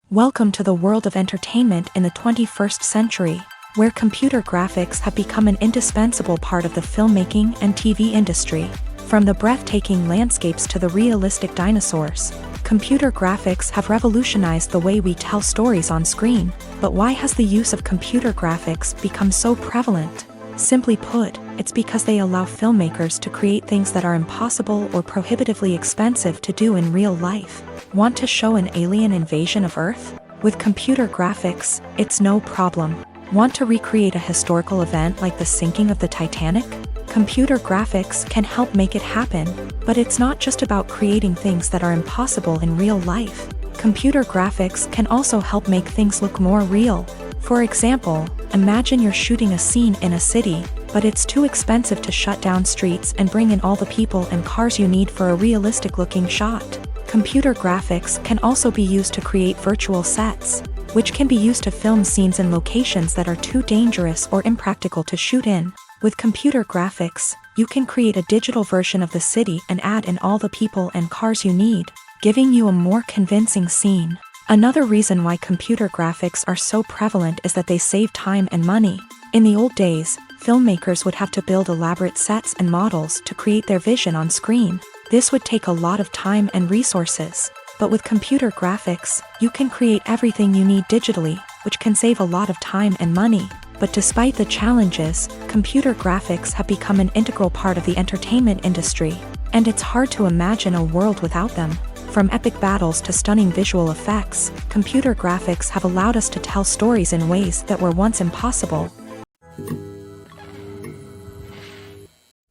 A: Welcome to the world of entertainment in the 21st century, where computer graphics have become an indispensable part of the filmmaking and TV industry. From the breathtaking landscapes to the realistic dinosaurs, computer graphics have revolutionized the way we tell stories on screen. But why has the use of computer graphics become so prevalent? Simply put, it's because they allow filmmakers to create things that are impossible or prohibitively expensive to do in real life. Want to show an alien invasion of Earth? With computer graphics, it's no problem. Want to recreate a historical event like the sinking of the Titanic? Computer graphics can help make it happen, but it's not just about creating things that are impossible in real life. Computer graphics can also help make things look more real. For example, imagine you're shooting a scene in a city, but it's too expensive to shut down streets and bring in all the people and cars you need for a realistic-looking shot. Computer graphics can also be used to create virtual sets, which can be used to film scenes in locations that are too dangerous or impractical to shoot in. With computer graphics, you can create a digital version of the city and add in all the people and cars you need, giving you a more convincing scene. Another reason why computer graphics are so prevalent is that they save time and money. In the old days, filmmakers would have to build elaborate sets and models to create their vision on screen. This would take a lot of time and resources. But with computer graphics, you can create everything you need digitally, which can save a lot of time and money. But despite the challenges, computer graphics have become an integral part of the entertainment industry, and it's hard to imagine a world without them. From epic battles to stunning visual effects, computer graphics have allowed us to tell stories in ways that were once impossible.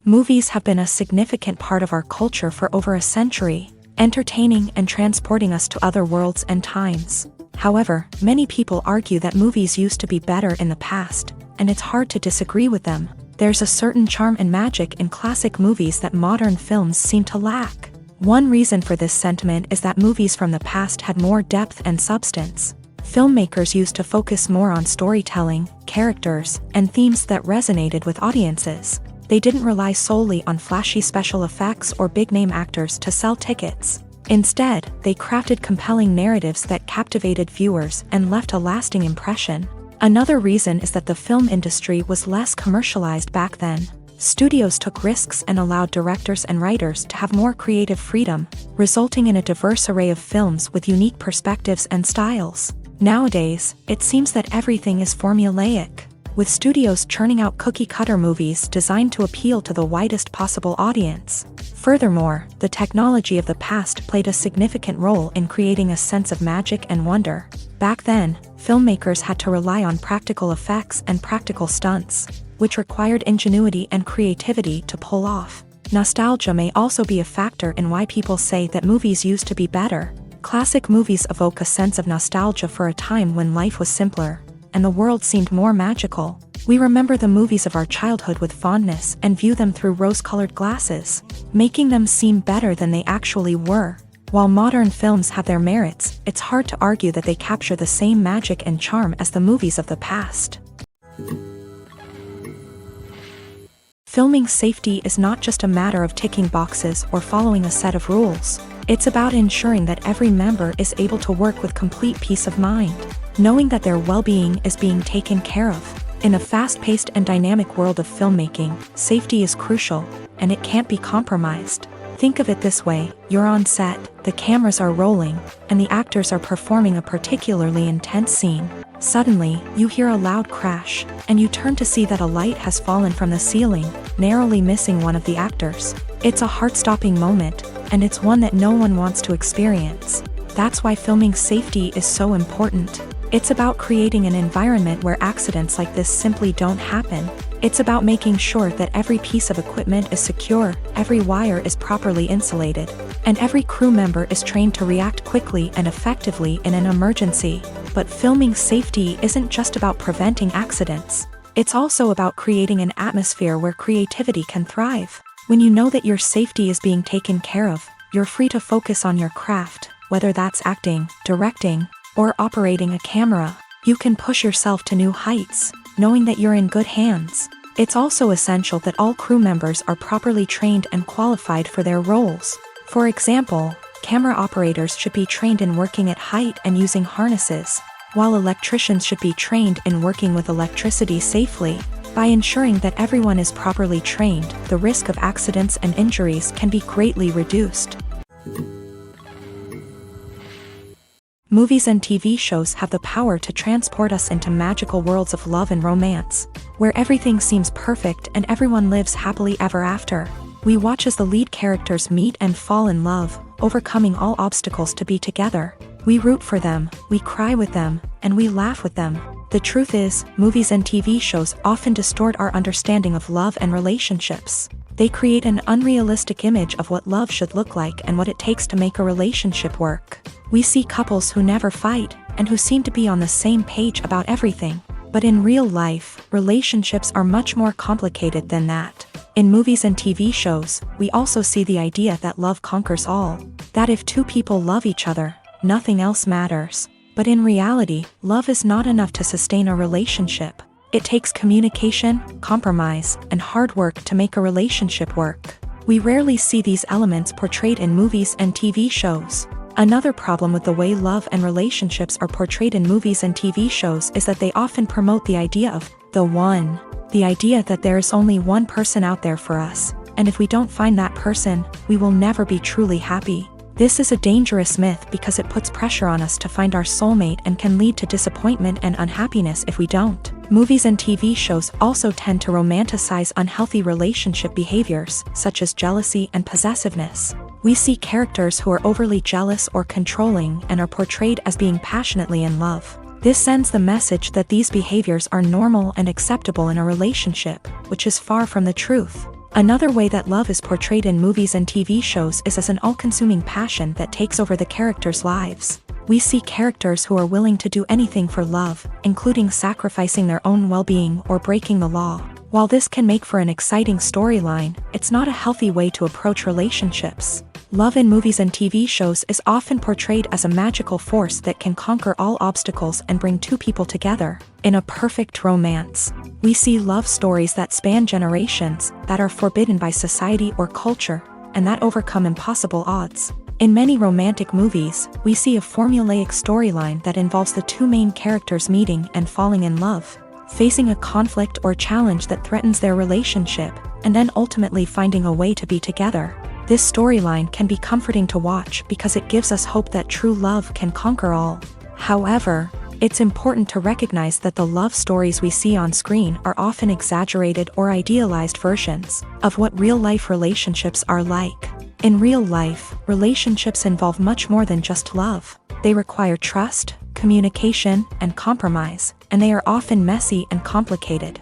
A: Movies have been a significant part of our culture for over a century, entertaining and transporting us to other worlds and times. However, many people argue that movies used to be better in the past, and it's hard to disagree with them. There's a certain charm and magic in classic movies that modern films seem to lack. One reason for this sentiment is that movies from the past had more depth and substance. Filmmakers used to focus more on storytelling, characters, and themes that resonated with audiences. They didn't rely solely on flashy special effects or big-name actors to sell tickets. Instead, they crafted compelling narratives that captivated viewers and left a lasting impression. Another reason is that the film industry was less commercialized back then. Studios took risks and allowed directors and writers to have more creative freedom, resulting in a diverse array of films with unique perspectives and styles. Nowadays, it seems that everything is formulaic, with studios churning out cookie-cutter movies designed to appeal to the widest possible audience. Furthermore, the technology of the past played a significant role in creating a sense of magic and wonder. Back then, filmmakers had to rely on practical effects and practical stunts, which required ingenuity and creativity to pull off. Nostalgia may also be a factor in why people say that movies used to be better. Classic movies evoke a sense of nostalgia for a time when life was simpler, and the world seemed more magical. We remember the movies of our childhood with fondness and view them through rose-colored glasses, making them seem better than they actually were. While modern films have their merits, it's hard to argue that they capture the same magic and charm as the movies of the past. Filming safety is not just a matter of ticking boxes or following a set of rules. It's about ensuring that every member is able to work with complete peace of mind, knowing that their well-being is being taken care of. In a fast-paced and dynamic world of filmmaking, safety is crucial, and it can't be compromised. Think of it this way: you're on set, the cameras are rolling, and the actors are performing a particularly intense scene. Suddenly, you hear a loud crash, and you turn to see that a light has fallen from the ceiling, narrowly missing one of the actors. It's a heart-stopping moment, and it's one that no one wants to experience. That's why filming safety is so important. It's about creating an environment where accidents like this simply don't happen. It's about making sure that every piece of equipment is secure, every wire is properly insulated, and every crew member is trained to react quickly and effectively in an emergency. But filming safety isn't just about preventing accidents. It's also about creating an atmosphere where creativity can thrive. When you know that your safety is being taken care of, you're free to focus on your craft, whether that's acting, directing, or operating a camera. You can push yourself to new heights, knowing that you're in good hands. It's also essential that all crew members are properly trained and qualified for their roles. For example, camera operators should be trained in working at height and using harnesses, while electricians should be trained in working with electricity safely. By ensuring that everyone is properly trained, the risk of accidents and injuries can be greatly reduced. Movies and TV shows have the power to transport us into magical worlds of love and romance, where everything seems perfect and everyone lives happily ever after. We watch as the lead characters meet and fall in love, overcoming all obstacles to be together. We root for them, we cry with them, and we laugh with them. The truth is, movies and TV shows often distort our understanding of love and relationships. They create an unrealistic image of what love should look like and what it takes to make a relationship work. We see couples who never fight, and who seem to be on the same page about everything. But in real life, relationships are much more complicated than that. In movies and TV shows, we also see the idea that love conquers all. That if two people love each other, nothing else matters. But in reality, love is not enough to sustain a relationship. It takes communication, compromise, and hard work to make a relationship work. We rarely see these elements portrayed in movies and TV shows. Another problem with the way love and relationships are portrayed in movies and TV shows is that they often promote the idea of the one. The idea that there is only one person out there for us, and if we don't find that person, we will never be truly happy. This is a dangerous myth because it puts pressure on us to find our soulmate and can lead to disappointment and unhappiness if we don't. Movies and TV shows also tend to romanticize unhealthy relationship behaviors, such as jealousy and possessiveness. We see characters who are overly jealous or controlling and are portrayed as being passionately in love. This sends the message that these behaviors are normal and acceptable in a relationship, which is far from the truth. Another way that love is portrayed in movies and TV shows is as an all-consuming passion that takes over the characters' lives. We see characters who are willing to do anything for love, including sacrificing their own well-being or breaking the law. While this can make for an exciting storyline, it's not a healthy way to approach relationships. Love in movies and TV shows is often portrayed as a magical force that can conquer all obstacles and bring two people together. In a perfect romance, we see love stories that span generations, that are forbidden by society or culture, and that overcome impossible odds. In many romantic movies, we see a formulaic storyline that involves the two main characters meeting and falling in love, facing a conflict or challenge that threatens their relationship, and then ultimately finding a way to be together. This storyline can be comforting to watch because it gives us hope that true love can conquer all. However, it's important to recognize that the love stories we see on screen are often exaggerated or idealized versions of what real-life relationships are like. In real life, relationships involve much more than just love. They require trust, communication, and compromise, and they are often messy and complicated.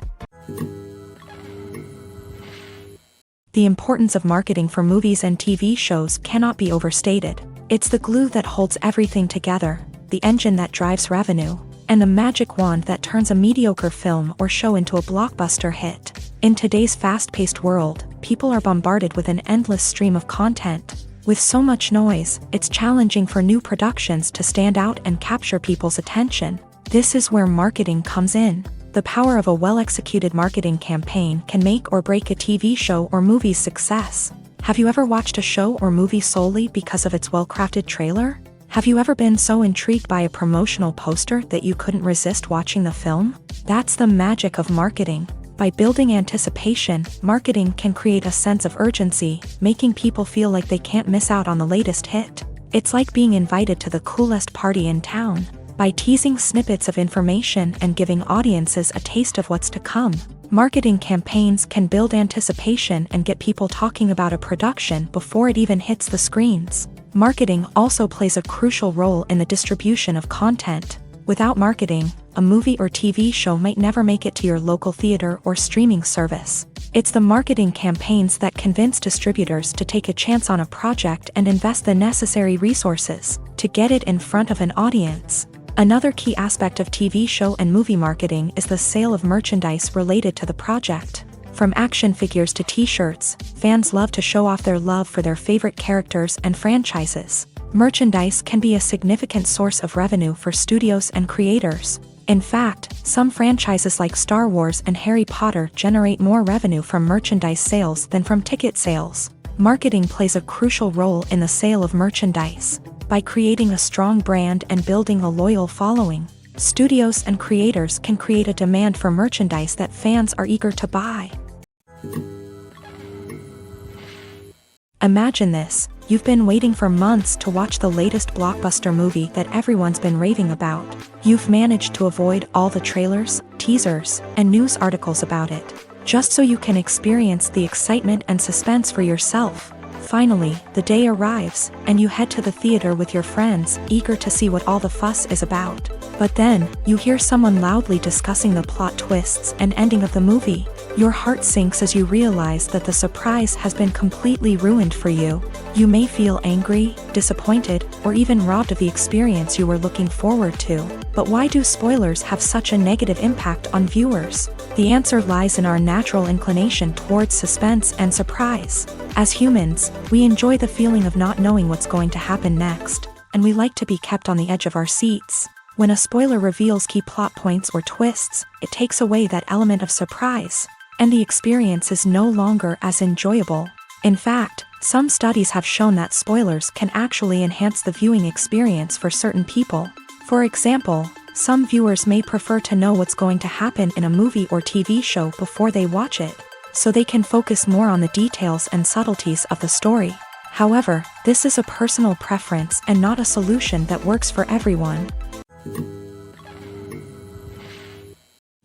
A: The importance of marketing for movies and TV shows cannot be overstated. It's the glue that holds everything together, the engine that drives revenue, and the magic wand that turns a mediocre film or show into a blockbuster hit. In today's fast-paced world, people are bombarded with an endless stream of content. With so much noise, it's challenging for new productions to stand out and capture people's attention. This is where marketing comes in. The power of a well-executed marketing campaign can make or break a TV show or movie's success. Have you ever watched a show or movie solely because of its well-crafted trailer? Have you ever been so intrigued by a promotional poster that you couldn't resist watching the film? That's the magic of marketing. By building anticipation, marketing can create a sense of urgency, making people feel like they can't miss out on the latest hit. It's like being invited to the coolest party in town. By teasing snippets of information and giving audiences a taste of what's to come, marketing campaigns can build anticipation and get people talking about a production before it even hits the screens. Marketing also plays a crucial role in the distribution of content. Without marketing, a movie or TV show might never make it to your local theater or streaming service. It's the marketing campaigns that convince distributors to take a chance on a project and invest the necessary resources to get it in front of an audience. Another key aspect of TV show and movie marketing is the sale of merchandise related to the project. From action figures to t-shirts, fans love to show off their love for their favorite characters and franchises. Merchandise can be a significant source of revenue for studios and creators. In fact, some franchises like Star Wars and Harry Potter generate more revenue from merchandise sales than from ticket sales. Marketing plays a crucial role in the sale of merchandise. By creating a strong brand and building a loyal following, studios and creators can create a demand for merchandise that fans are eager to buy. Imagine this: you've been waiting for months to watch the latest blockbuster movie that everyone's been raving about. You've managed to avoid all the trailers, teasers, and news articles about it, just so you can experience the excitement and suspense for yourself. Finally, the day arrives, and you head to the theater with your friends, eager to see what all the fuss is about. But then, you hear someone loudly discussing the plot twists and ending of the movie. Your heart sinks as you realize that the surprise has been completely ruined for you. You may feel angry, disappointed, or even robbed of the experience you were looking forward to. But why do spoilers have such a negative impact on viewers? The answer lies in our natural inclination towards suspense and surprise. As humans, we enjoy the feeling of not knowing what's going to happen next, and we like to be kept on the edge of our seats. When a spoiler reveals key plot points or twists, it takes away that element of surprise, and the experience is no longer as enjoyable. In fact, some studies have shown that spoilers can actually enhance the viewing experience for certain people. For example, some viewers may prefer to know what's going to happen in a movie or TV show before they watch it, so they can focus more on the details and subtleties of the story. However, this is a personal preference and not a solution that works for everyone.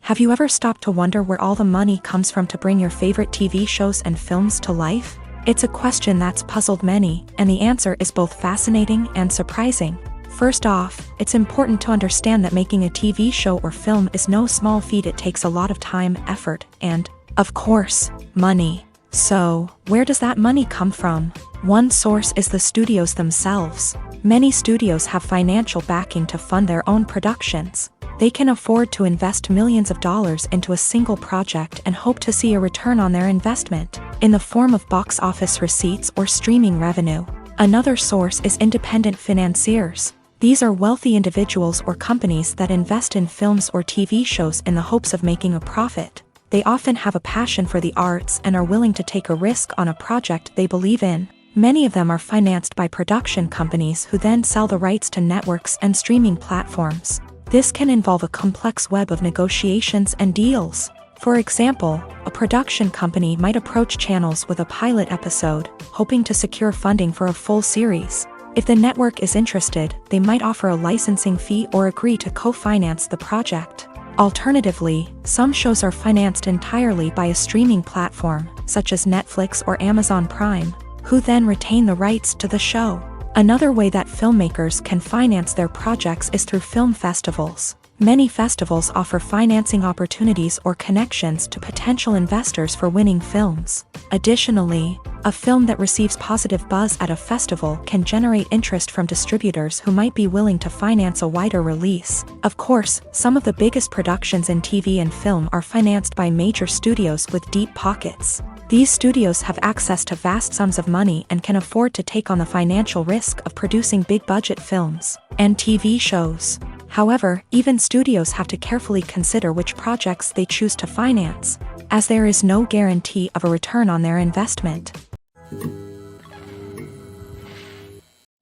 A: Have you ever stopped to wonder where all the money comes from to bring your favorite TV shows and films to life? It's a question that's puzzled many, and the answer is both fascinating and surprising. First off, it's important to understand that making a TV show or film is no small feat. It takes a lot of time, effort, and, of course, money. So, where does that money come from? One source is the studios themselves. Many studios have financial backing to fund their own productions. They can afford to invest millions of dollars into a single project and hope to see a return on their investment, in the form of box office receipts or streaming revenue. Another source is independent financiers. These are wealthy individuals or companies that invest in films or TV shows in the hopes of making a profit. They often have a passion for the arts and are willing to take a risk on a project they believe in. Many of them are financed by production companies who then sell the rights to networks and streaming platforms. This can involve a complex web of negotiations and deals. For example, a production company might approach channels with a pilot episode, hoping to secure funding for a full series. If the network is interested, they might offer a licensing fee or agree to co-finance the project. Alternatively, some shows are financed entirely by a streaming platform, such as Netflix or Amazon Prime, who then retain the rights to the show. Another way that filmmakers can finance their projects is through film festivals. Many festivals offer financing opportunities or connections to potential investors for winning films. Additionally, a film that receives positive buzz at a festival can generate interest from distributors who might be willing to finance a wider release. Of course, some of the biggest productions in TV and film are financed by major studios with deep pockets. These studios have access to vast sums of money and can afford to take on the financial risk of producing big-budget films and TV shows. However, even studios have to carefully consider which projects they choose to finance, as there is no guarantee of a return on their investment.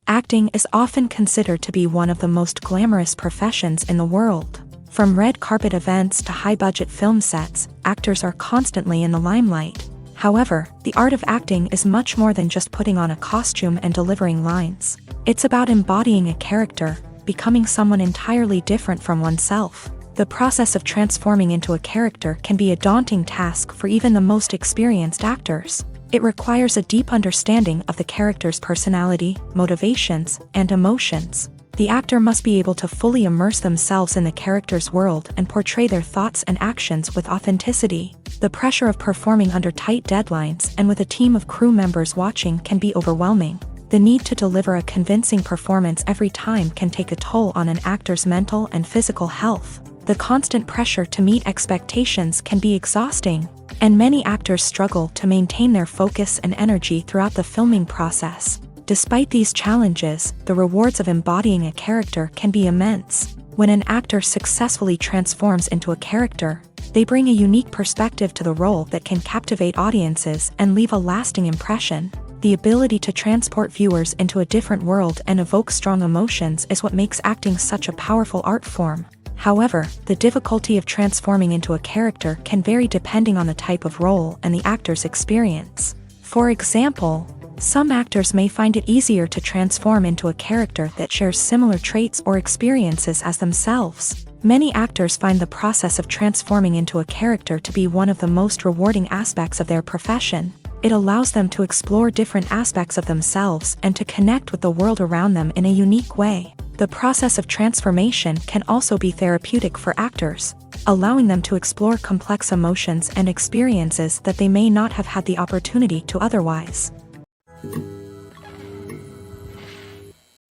A: Acting is often considered to be one of the most glamorous professions in the world. From red carpet events to high-budget film sets, actors are constantly in the limelight. However, the art of acting is much more than just putting on a costume and delivering lines. It's about embodying a character, becoming someone entirely different from oneself. The process of transforming into a character can be a daunting task for even the most experienced actors. It requires a deep understanding of the character's personality, motivations, and emotions. The actor must be able to fully immerse themselves in the character's world and portray their thoughts and actions with authenticity. The pressure of performing under tight deadlines and with a team of crew members watching can be overwhelming. The need to deliver a convincing performance every time can take a toll on an actor's mental and physical health. The constant pressure to meet expectations can be exhausting, and many actors struggle to maintain their focus and energy throughout the filming process. Despite these challenges, the rewards of embodying a character can be immense. When an actor successfully transforms into a character, they bring a unique perspective to the role that can captivate audiences and leave a lasting impression. The ability to transport viewers into a different world and evoke strong emotions is what makes acting such a powerful art form. However, the difficulty of transforming into a character can vary depending on the type of role and the actor's experience. For example, some actors may find it easier to transform into a character that shares similar traits or experiences as themselves. Many actors find the process of transforming into a character to be one of the most rewarding aspects of their profession. It allows them to explore different aspects of themselves and to connect with the world around them in a unique way. The process of transformation can also be therapeutic for actors, allowing them to explore complex emotions and experiences that they may not have had the opportunity to otherwise.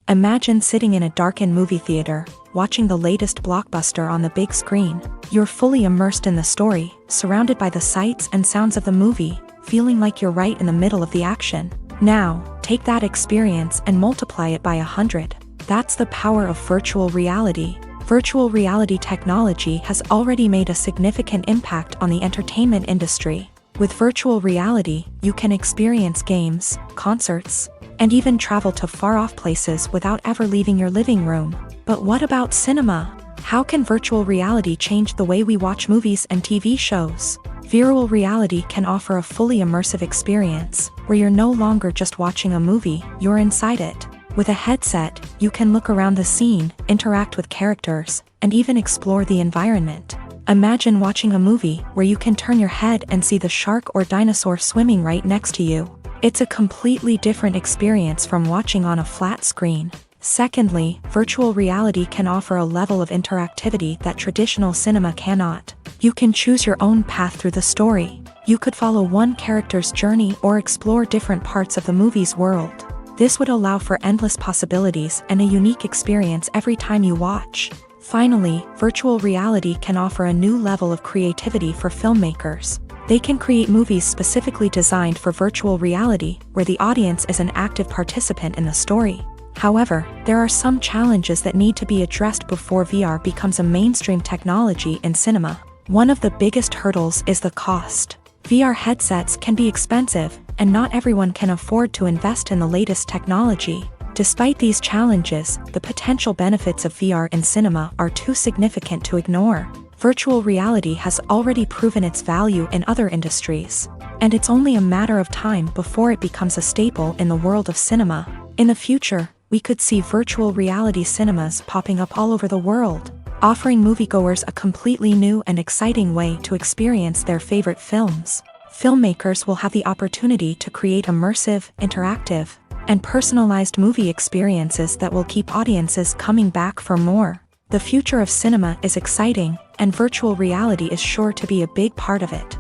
A: Imagine sitting in a darkened movie theater, watching the latest blockbuster on the big screen. You're fully immersed in the story, surrounded by the sights and sounds of the movie, feeling like you're right in the middle of the action. Now, take that experience and multiply it by 100. That's the power of virtual reality. Virtual reality technology has already made a significant impact on the entertainment industry. With virtual reality, you can experience games, concerts, and even travel to far-off places without ever leaving your living room. But what about cinema? How can virtual reality change the way we watch movies and TV shows? Virtual reality can offer a fully immersive experience, where you're no longer just watching a movie, you're inside it. With a headset, you can look around the scene, interact with characters, and even explore the environment. Imagine watching a movie where you can turn your head and see the shark or dinosaur swimming right next to you. It's a completely different experience from watching on a flat screen. Secondly, virtual reality can offer a level of interactivity that traditional cinema cannot. You can choose your own path through the story. You could follow one character's journey or explore different parts of the movie's world. This would allow for endless possibilities and a unique experience every time you watch. Finally, virtual reality can offer a new level of creativity for filmmakers. They can create movies specifically designed for virtual reality, where the audience is an active participant in the story. However, there are some challenges that need to be addressed before VR becomes a mainstream technology in cinema. One of the biggest hurdles is the cost. VR headsets can be expensive, and not everyone can afford to invest in the latest technology. Despite these challenges, the potential benefits of VR in cinema are too significant to ignore. Virtual reality has already proven its value in other industries, and it's only a matter of time before it becomes a staple in the world of cinema. In the future, we could see virtual reality cinemas popping up all over the world, offering moviegoers a completely new and exciting way to experience their favorite films. Filmmakers will have the opportunity to create immersive, interactive, and personalized movie experiences that will keep audiences coming back for more. The future of cinema is exciting, and virtual reality is sure to be a big part of it.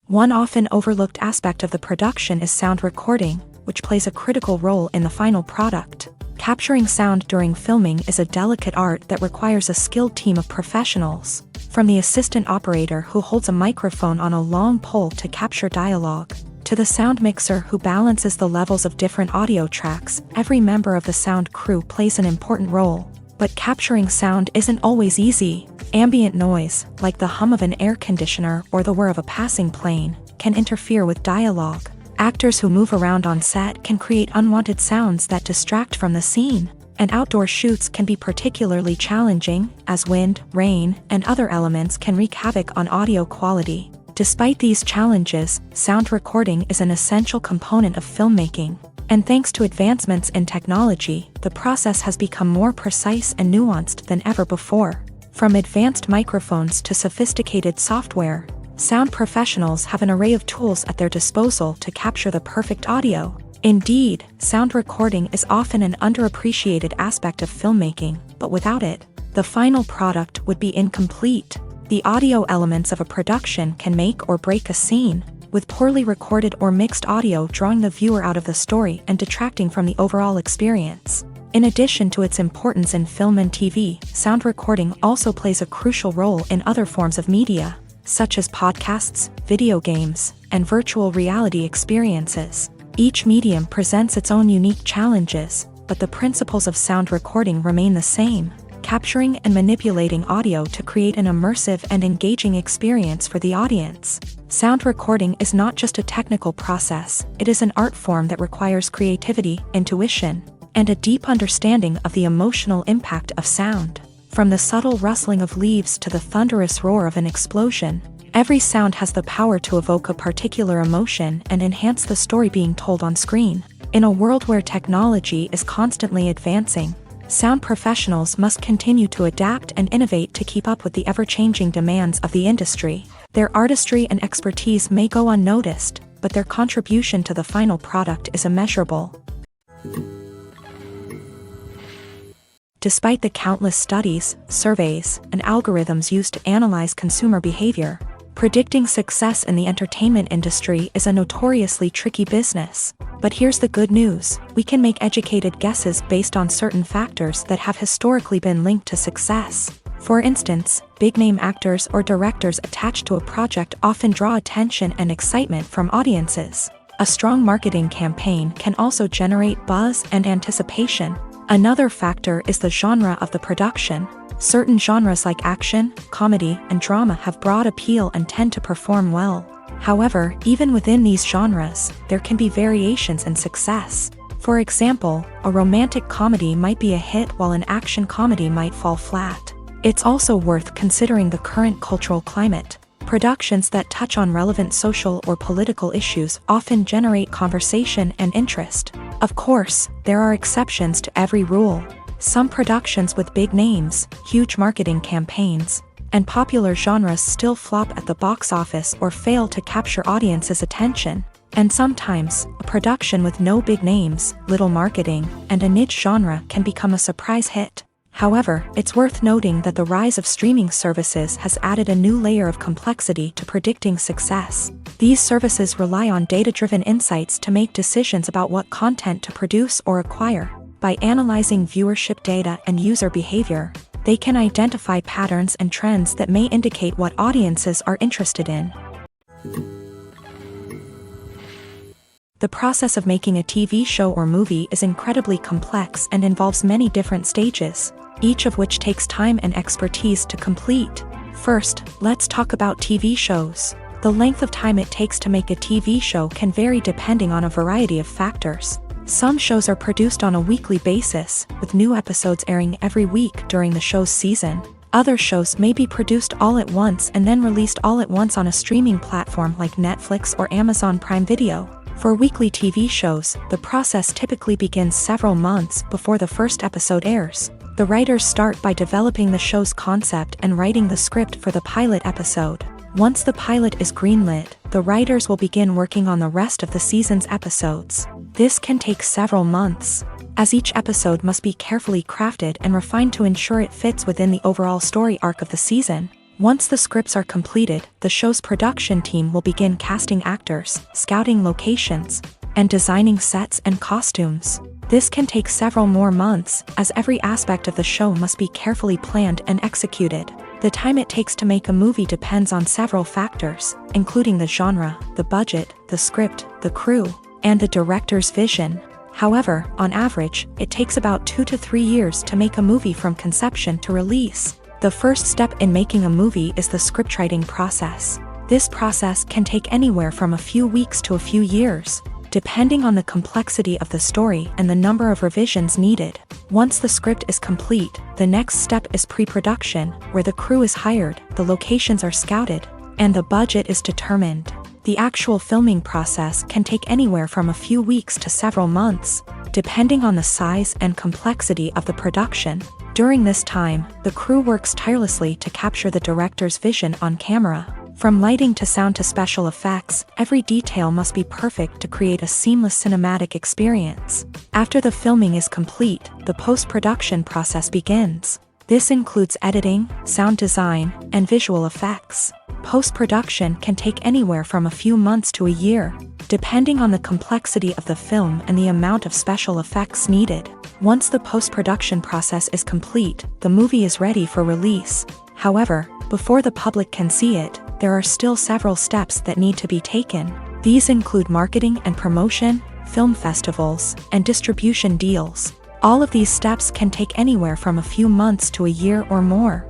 A: One often overlooked aspect of the production is sound recording, which plays a critical role in the final product. Capturing sound during filming is a delicate art that requires a skilled team of professionals, from the assistant operator who holds a microphone on a long pole to capture dialogue, to the sound mixer who balances the levels of different audio tracks. Every member of the sound crew plays an important role. But capturing sound isn't always easy. Ambient noise, like the hum of an air conditioner or the whir of a passing plane, can interfere with dialogue. Actors who move around on set can create unwanted sounds that distract from the scene. And outdoor shoots can be particularly challenging, as wind, rain, and other elements can wreak havoc on audio quality. Despite these challenges, sound recording is an essential component of filmmaking. And thanks to advancements in technology, the process has become more precise and nuanced than ever before. From advanced microphones to sophisticated software, sound professionals have an array of tools at their disposal to capture the perfect audio. Indeed, sound recording is often an underappreciated aspect of filmmaking, but without it, the final product would be incomplete. The audio elements of a production can make or break a scene, with poorly recorded or mixed audio drawing the viewer out of the story and detracting from the overall experience. In addition to its importance in film and TV, sound recording also plays a crucial role in other forms of media, such as podcasts, video games, and virtual reality experiences. Each medium presents its own unique challenges, but the principles of sound recording remain the same: capturing and manipulating audio to create an immersive and engaging experience for the audience. Sound recording is not just a technical process, it is an art form that requires creativity, intuition, and a deep understanding of the emotional impact of sound. From the subtle rustling of leaves to the thunderous roar of an explosion, every sound has the power to evoke a particular emotion and enhance the story being told on screen. In a world where technology is constantly advancing, sound professionals must continue to adapt and innovate to keep up with the ever-changing demands of the industry. Their artistry and expertise may go unnoticed, but their contribution to the final product is immeasurable. Despite the countless studies, surveys, and algorithms used to analyze consumer behavior, predicting success in the entertainment industry is a notoriously tricky business. But here's the good news: we can make educated guesses based on certain factors that have historically been linked to success. For instance, big-name actors or directors attached to a project often draw attention and excitement from audiences. A strong marketing campaign can also generate buzz and anticipation. Another factor is the genre of the production. Certain genres like action, comedy, and drama have broad appeal and tend to perform well. However, even within these genres, there can be variations in success. For example, a romantic comedy might be a hit while an action comedy might fall flat. It's also worth considering the current cultural climate. Productions that touch on relevant social or political issues often generate conversation and interest. Of course, there are exceptions to every rule. Some productions with big names, huge marketing campaigns, and popular genres still flop at the box office or fail to capture audiences' attention. And sometimes, a production with no big names, little marketing, and a niche genre can become a surprise hit. However, it's worth noting that the rise of streaming services has added a new layer of complexity to predicting success. These services rely on data-driven insights to make decisions about what content to produce or acquire. By analyzing viewership data and user behavior, they can identify patterns and trends that may indicate what audiences are interested in. The process of making a TV show or movie is incredibly complex and involves many different stages, each of which takes time and expertise to complete. First, let's talk about TV shows. The length of time it takes to make a TV show can vary depending on a variety of factors. Some shows are produced on a weekly basis, with new episodes airing every week during the show's season. Other shows may be produced all at once and then released all at once on a streaming platform like Netflix or Amazon Prime Video. For weekly TV shows, the process typically begins several months before the first episode airs. The writers start by developing the show's concept and writing the script for the pilot episode. Once the pilot is greenlit, the writers will begin working on the rest of the season's episodes. This can take several months, as each episode must be carefully crafted and refined to ensure it fits within the overall story arc of the season. Once the scripts are completed, the show's production team will begin casting actors, scouting locations, and designing sets and costumes. This can take several more months, as every aspect of the show must be carefully planned and executed. The time it takes to make a movie depends on several factors, including the genre, the budget, the script, the crew, and the director's vision. However, on average, it takes about 2 to 3 years to make a movie from conception to release. The first step in making a movie is the scriptwriting process. This process can take anywhere from a few weeks to a few years, depending on the complexity of the story and the number of revisions needed. Once the script is complete, the next step is pre-production, where the crew is hired, the locations are scouted, and the budget is determined. The actual filming process can take anywhere from a few weeks to several months, depending on the size and complexity of the production. During this time, the crew works tirelessly to capture the director's vision on camera. From lighting to sound to special effects, every detail must be perfect to create a seamless cinematic experience. After the filming is complete, the post-production process begins. This includes editing, sound design, and visual effects. Post-production can take anywhere from a few months to a year, depending on the complexity of the film and the amount of special effects needed. Once the post-production process is complete, the movie is ready for release. However, before the public can see it, there are still several steps that need to be taken. These include marketing and promotion, film festivals, and distribution deals. All of these steps can take anywhere from a few months to a year or more.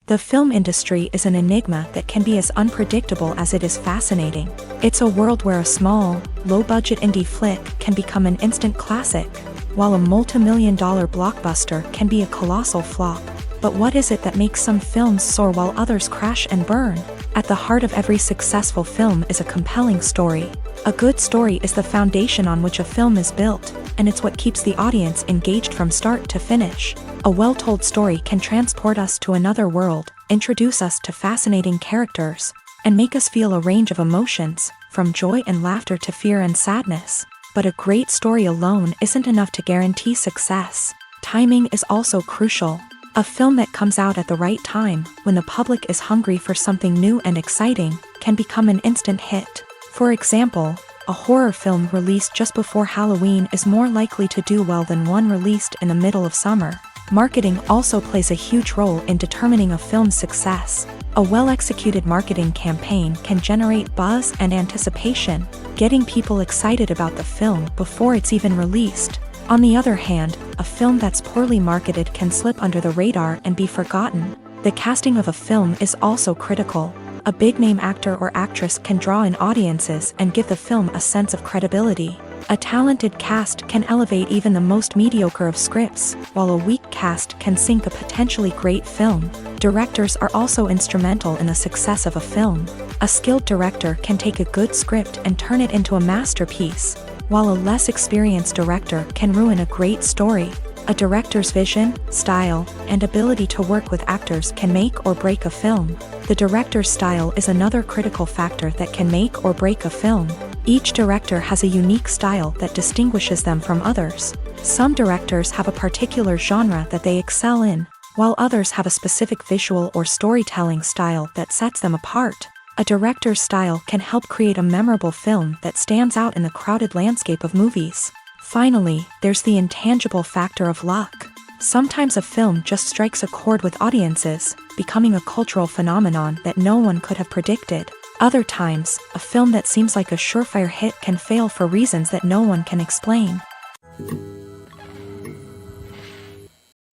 A: The film industry is an enigma that can be as unpredictable as it is fascinating. It's a world where a small, low-budget indie flick can become an instant classic, while a multi-million-dollar blockbuster can be a colossal flop. But what is it that makes some films soar while others crash and burn? At the heart of every successful film is a compelling story. A good story is the foundation on which a film is built, and it's what keeps the audience engaged from start to finish. A well-told story can transport us to another world, introduce us to fascinating characters, and make us feel a range of emotions, from joy and laughter to fear and sadness. But a great story alone isn't enough to guarantee success. Timing is also crucial. A film that comes out at the right time, when the public is hungry for something new and exciting, can become an instant hit. For example, a horror film released just before Halloween is more likely to do well than one released in the middle of summer. Marketing also plays a huge role in determining a film's success. A well-executed marketing campaign can generate buzz and anticipation, getting people excited about the film before it's even released. On the other hand, a film that's poorly marketed can slip under the radar and be forgotten. The casting of a film is also critical. A big-name actor or actress can draw in audiences and give the film a sense of credibility. A talented cast can elevate even the most mediocre of scripts, while a weak cast can sink a potentially great film. Directors are also instrumental in the success of a film. A skilled director can take a good script and turn it into a masterpiece, while a less experienced director can ruin a great story. A director's vision, style, and ability to work with actors can make or break a film. The director's style is another critical factor that can make or break a film. Each director has a unique style that distinguishes them from others. Some directors have a particular genre that they excel in, while others have a specific visual or storytelling style that sets them apart. A director's style can help create a memorable film that stands out in the crowded landscape of movies. Finally, there's the intangible factor of luck. Sometimes a film just strikes a chord with audiences, becoming a cultural phenomenon that no one could have predicted. Other times, a film that seems like a surefire hit can fail for reasons that no one can explain.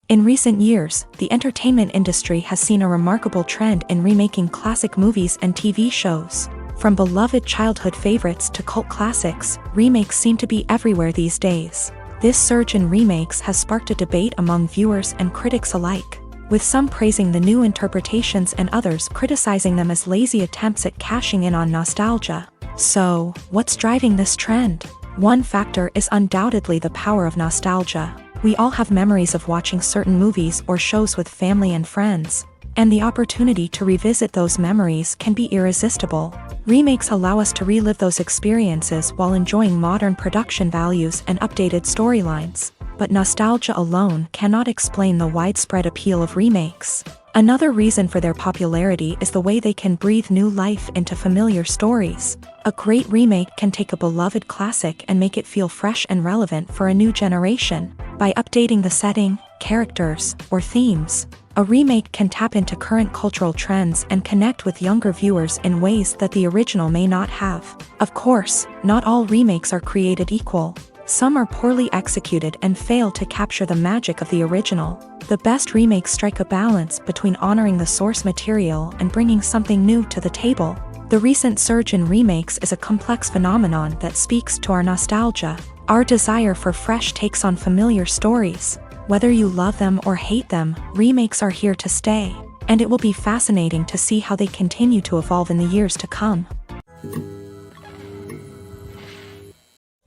A: In recent years, the entertainment industry has seen a remarkable trend in remaking classic movies and TV shows. From beloved childhood favorites to cult classics, remakes seem to be everywhere these days. This surge in remakes has sparked a debate among viewers and critics alike, with some praising the new interpretations and others criticizing them as lazy attempts at cashing in on nostalgia. So, what's driving this trend? One factor is undoubtedly the power of nostalgia. We all have memories of watching certain movies or shows with family and friends, and the opportunity to revisit those memories can be irresistible. Remakes allow us to relive those experiences while enjoying modern production values and updated storylines. But nostalgia alone cannot explain the widespread appeal of remakes. Another reason for their popularity is the way they can breathe new life into familiar stories. A great remake can take a beloved classic and make it feel fresh and relevant for a new generation. By updating the setting, characters, or themes, a remake can tap into current cultural trends and connect with younger viewers in ways that the original may not have. Of course, not all remakes are created equal. Some are poorly executed and fail to capture the magic of the original. The best remakes strike a balance between honoring the source material and bringing something new to the table. The recent surge in remakes is a complex phenomenon that speaks to our nostalgia, our desire for fresh takes on familiar stories. Whether you love them or hate them, remakes are here to stay, and it will be fascinating to see how they continue to evolve in the years to come.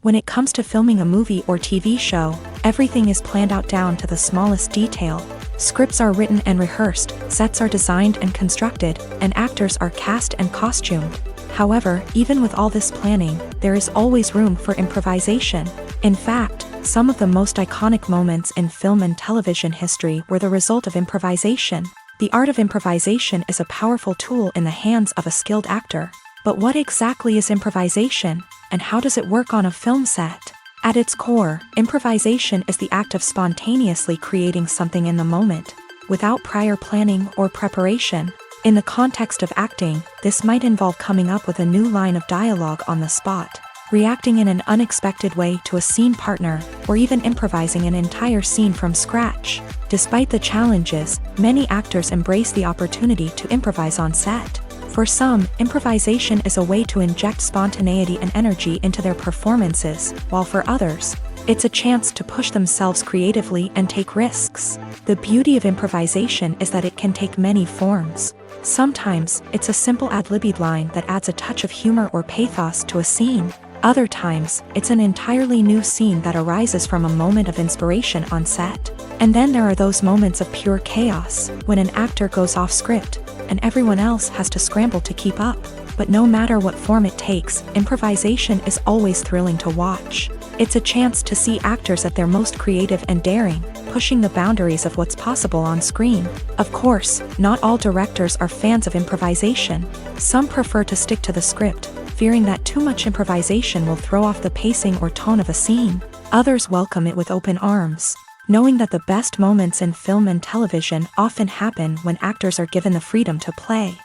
A: When it comes to filming a movie or TV show, everything is planned out down to the smallest detail. Scripts are written and rehearsed, sets are designed and constructed, and actors are cast and costumed. However, even with all this planning, there is always room for improvisation. In fact, some of the most iconic moments in film and television history were the result of improvisation. The art of improvisation is a powerful tool in the hands of a skilled actor. But what exactly is improvisation, and how does it work on a film set? At its core, improvisation is the act of spontaneously creating something in the moment, without prior planning or preparation. In the context of acting, this might involve coming up with a new line of dialogue on the spot, reacting in an unexpected way to a scene partner, or even improvising an entire scene from scratch. Despite the challenges, many actors embrace the opportunity to improvise on set. For some, improvisation is a way to inject spontaneity and energy into their performances, while for others, it's a chance to push themselves creatively and take risks. The beauty of improvisation is that it can take many forms. Sometimes, it's a simple ad-libbed line that adds a touch of humor or pathos to a scene. Other times, it's an entirely new scene that arises from a moment of inspiration on set. And then there are those moments of pure chaos, when an actor goes off script, and everyone else has to scramble to keep up. But no matter what form it takes, improvisation is always thrilling to watch. It's a chance to see actors at their most creative and daring, pushing the boundaries of what's possible on screen. Of course, not all directors are fans of improvisation. Some prefer to stick to the script, fearing that too much improvisation will throw off the pacing or tone of a scene. Others welcome it with open arms, knowing that the best moments in film and television often happen when actors are given the freedom to play.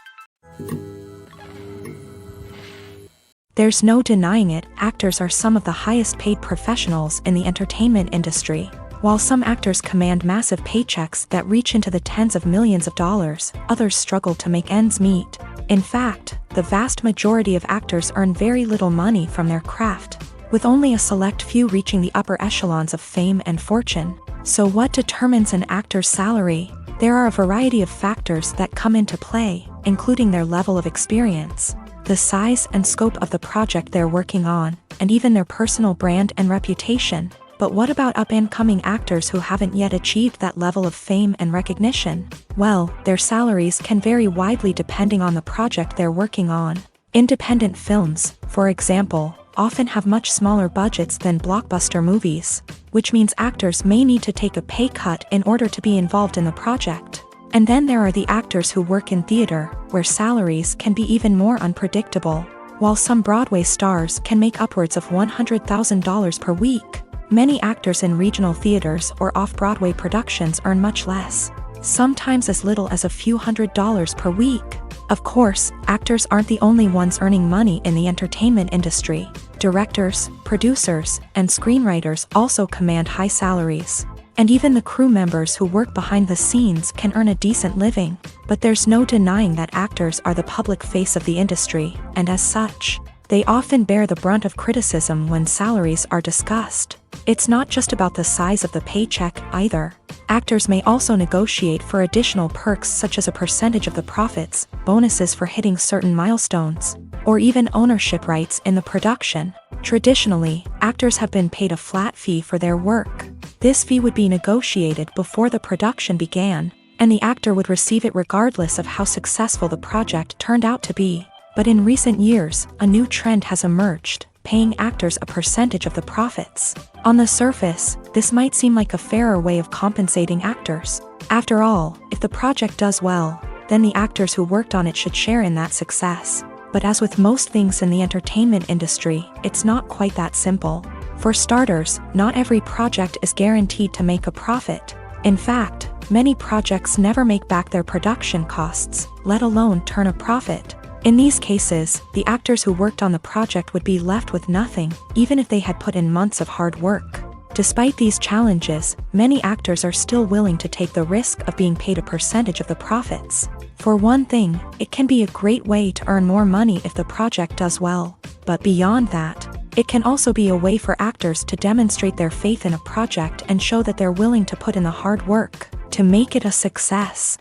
A: There's no denying it, actors are some of the highest paid professionals in the entertainment industry. While some actors command massive paychecks that reach into the tens of millions of dollars, others struggle to make ends meet. In fact, the vast majority of actors earn very little money from their craft, with only a select few reaching the upper echelons of fame and fortune. So what determines an actor's salary? There are a variety of factors that come into play, including their level of experience, the size and scope of the project they're working on, and even their personal brand and reputation. But what about up-and-coming actors who haven't yet achieved that level of fame and recognition? Well, their salaries can vary widely depending on the project they're working on. Independent films, for example, often have much smaller budgets than blockbuster movies, which means actors may need to take a pay cut in order to be involved in the project. And then there are the actors who work in theater, where salaries can be even more unpredictable. While some Broadway stars can make upwards of $100,000 per week, many actors in regional theaters or off-Broadway productions earn much less, sometimes as little as a few $100s per week. Of course, actors aren't the only ones earning money in the entertainment industry. Directors, producers, and screenwriters also command high salaries. And even the crew members who work behind the scenes can earn a decent living. But there's no denying that actors are the public face of the industry, and as such, they often bear the brunt of criticism when salaries are discussed. It's not just about the size of the paycheck, either. Actors may also negotiate for additional perks such as a percentage of the profits, bonuses for hitting certain milestones, or even ownership rights in the production. Traditionally, actors have been paid a flat fee for their work. This fee would be negotiated before the production began, and the actor would receive it regardless of how successful the project turned out to be. But in recent years, a new trend has emerged, paying actors a percentage of the profits. On the surface, this might seem like a fairer way of compensating actors. After all, if the project does well, then the actors who worked on it should share in that success. But as with most things in the entertainment industry, it's not quite that simple. For starters, not every project is guaranteed to make a profit. In fact, many projects never make back their production costs, let alone turn a profit. In these cases, the actors who worked on the project would be left with nothing, even if they had put in months of hard work. Despite these challenges, many actors are still willing to take the risk of being paid a percentage of the profits. For one thing, it can be a great way to earn more money if the project does well. But beyond that, it can also be a way for actors to demonstrate their faith in a project and show that they're willing to put in the hard work to make it a success.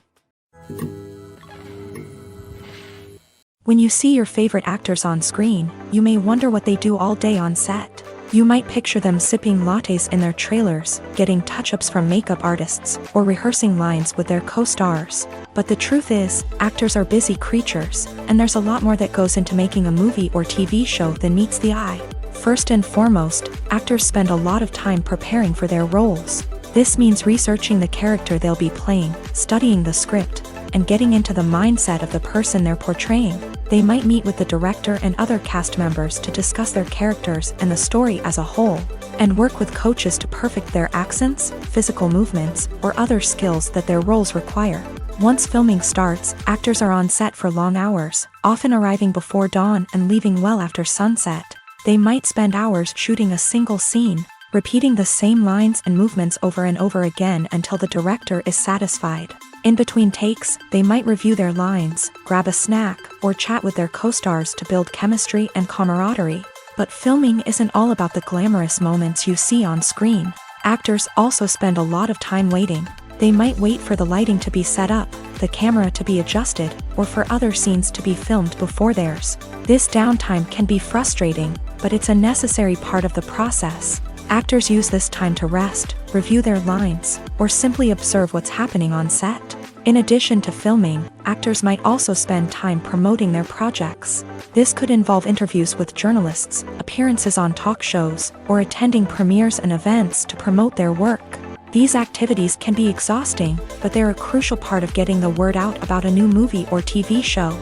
A: When you see your favorite actors on screen, you may wonder what they do all day on set. You might picture them sipping lattes in their trailers, getting touch-ups from makeup artists, or rehearsing lines with their co-stars. But the truth is, actors are busy creatures, and there's a lot more that goes into making a movie or TV show than meets the eye. First and foremost, actors spend a lot of time preparing for their roles. This means researching the character they'll be playing, studying the script, and getting into the mindset of the person they're portraying. They might meet with the director and other cast members to discuss their characters and the story as a whole, and work with coaches to perfect their accents, physical movements, or other skills that their roles require. Once filming starts, actors are on set for long hours, often arriving before dawn and leaving well after sunset. They might spend hours shooting a single scene, repeating the same lines and movements over and over again until the director is satisfied. In between takes, they might review their lines, grab a snack, or chat with their co-stars to build chemistry and camaraderie. But filming isn't all about the glamorous moments you see on screen. Actors also spend a lot of time waiting. They might wait for the lighting to be set up, the camera to be adjusted, or for other scenes to be filmed before theirs. This downtime can be frustrating, but it's a necessary part of the process. Actors use this time to rest, review their lines, or simply observe what's happening on set. In addition to filming, actors might also spend time promoting their projects. This could involve interviews with journalists, appearances on talk shows, or attending premieres and events to promote their work. These activities can be exhausting, but they're a crucial part of getting the word out about a new movie or TV show.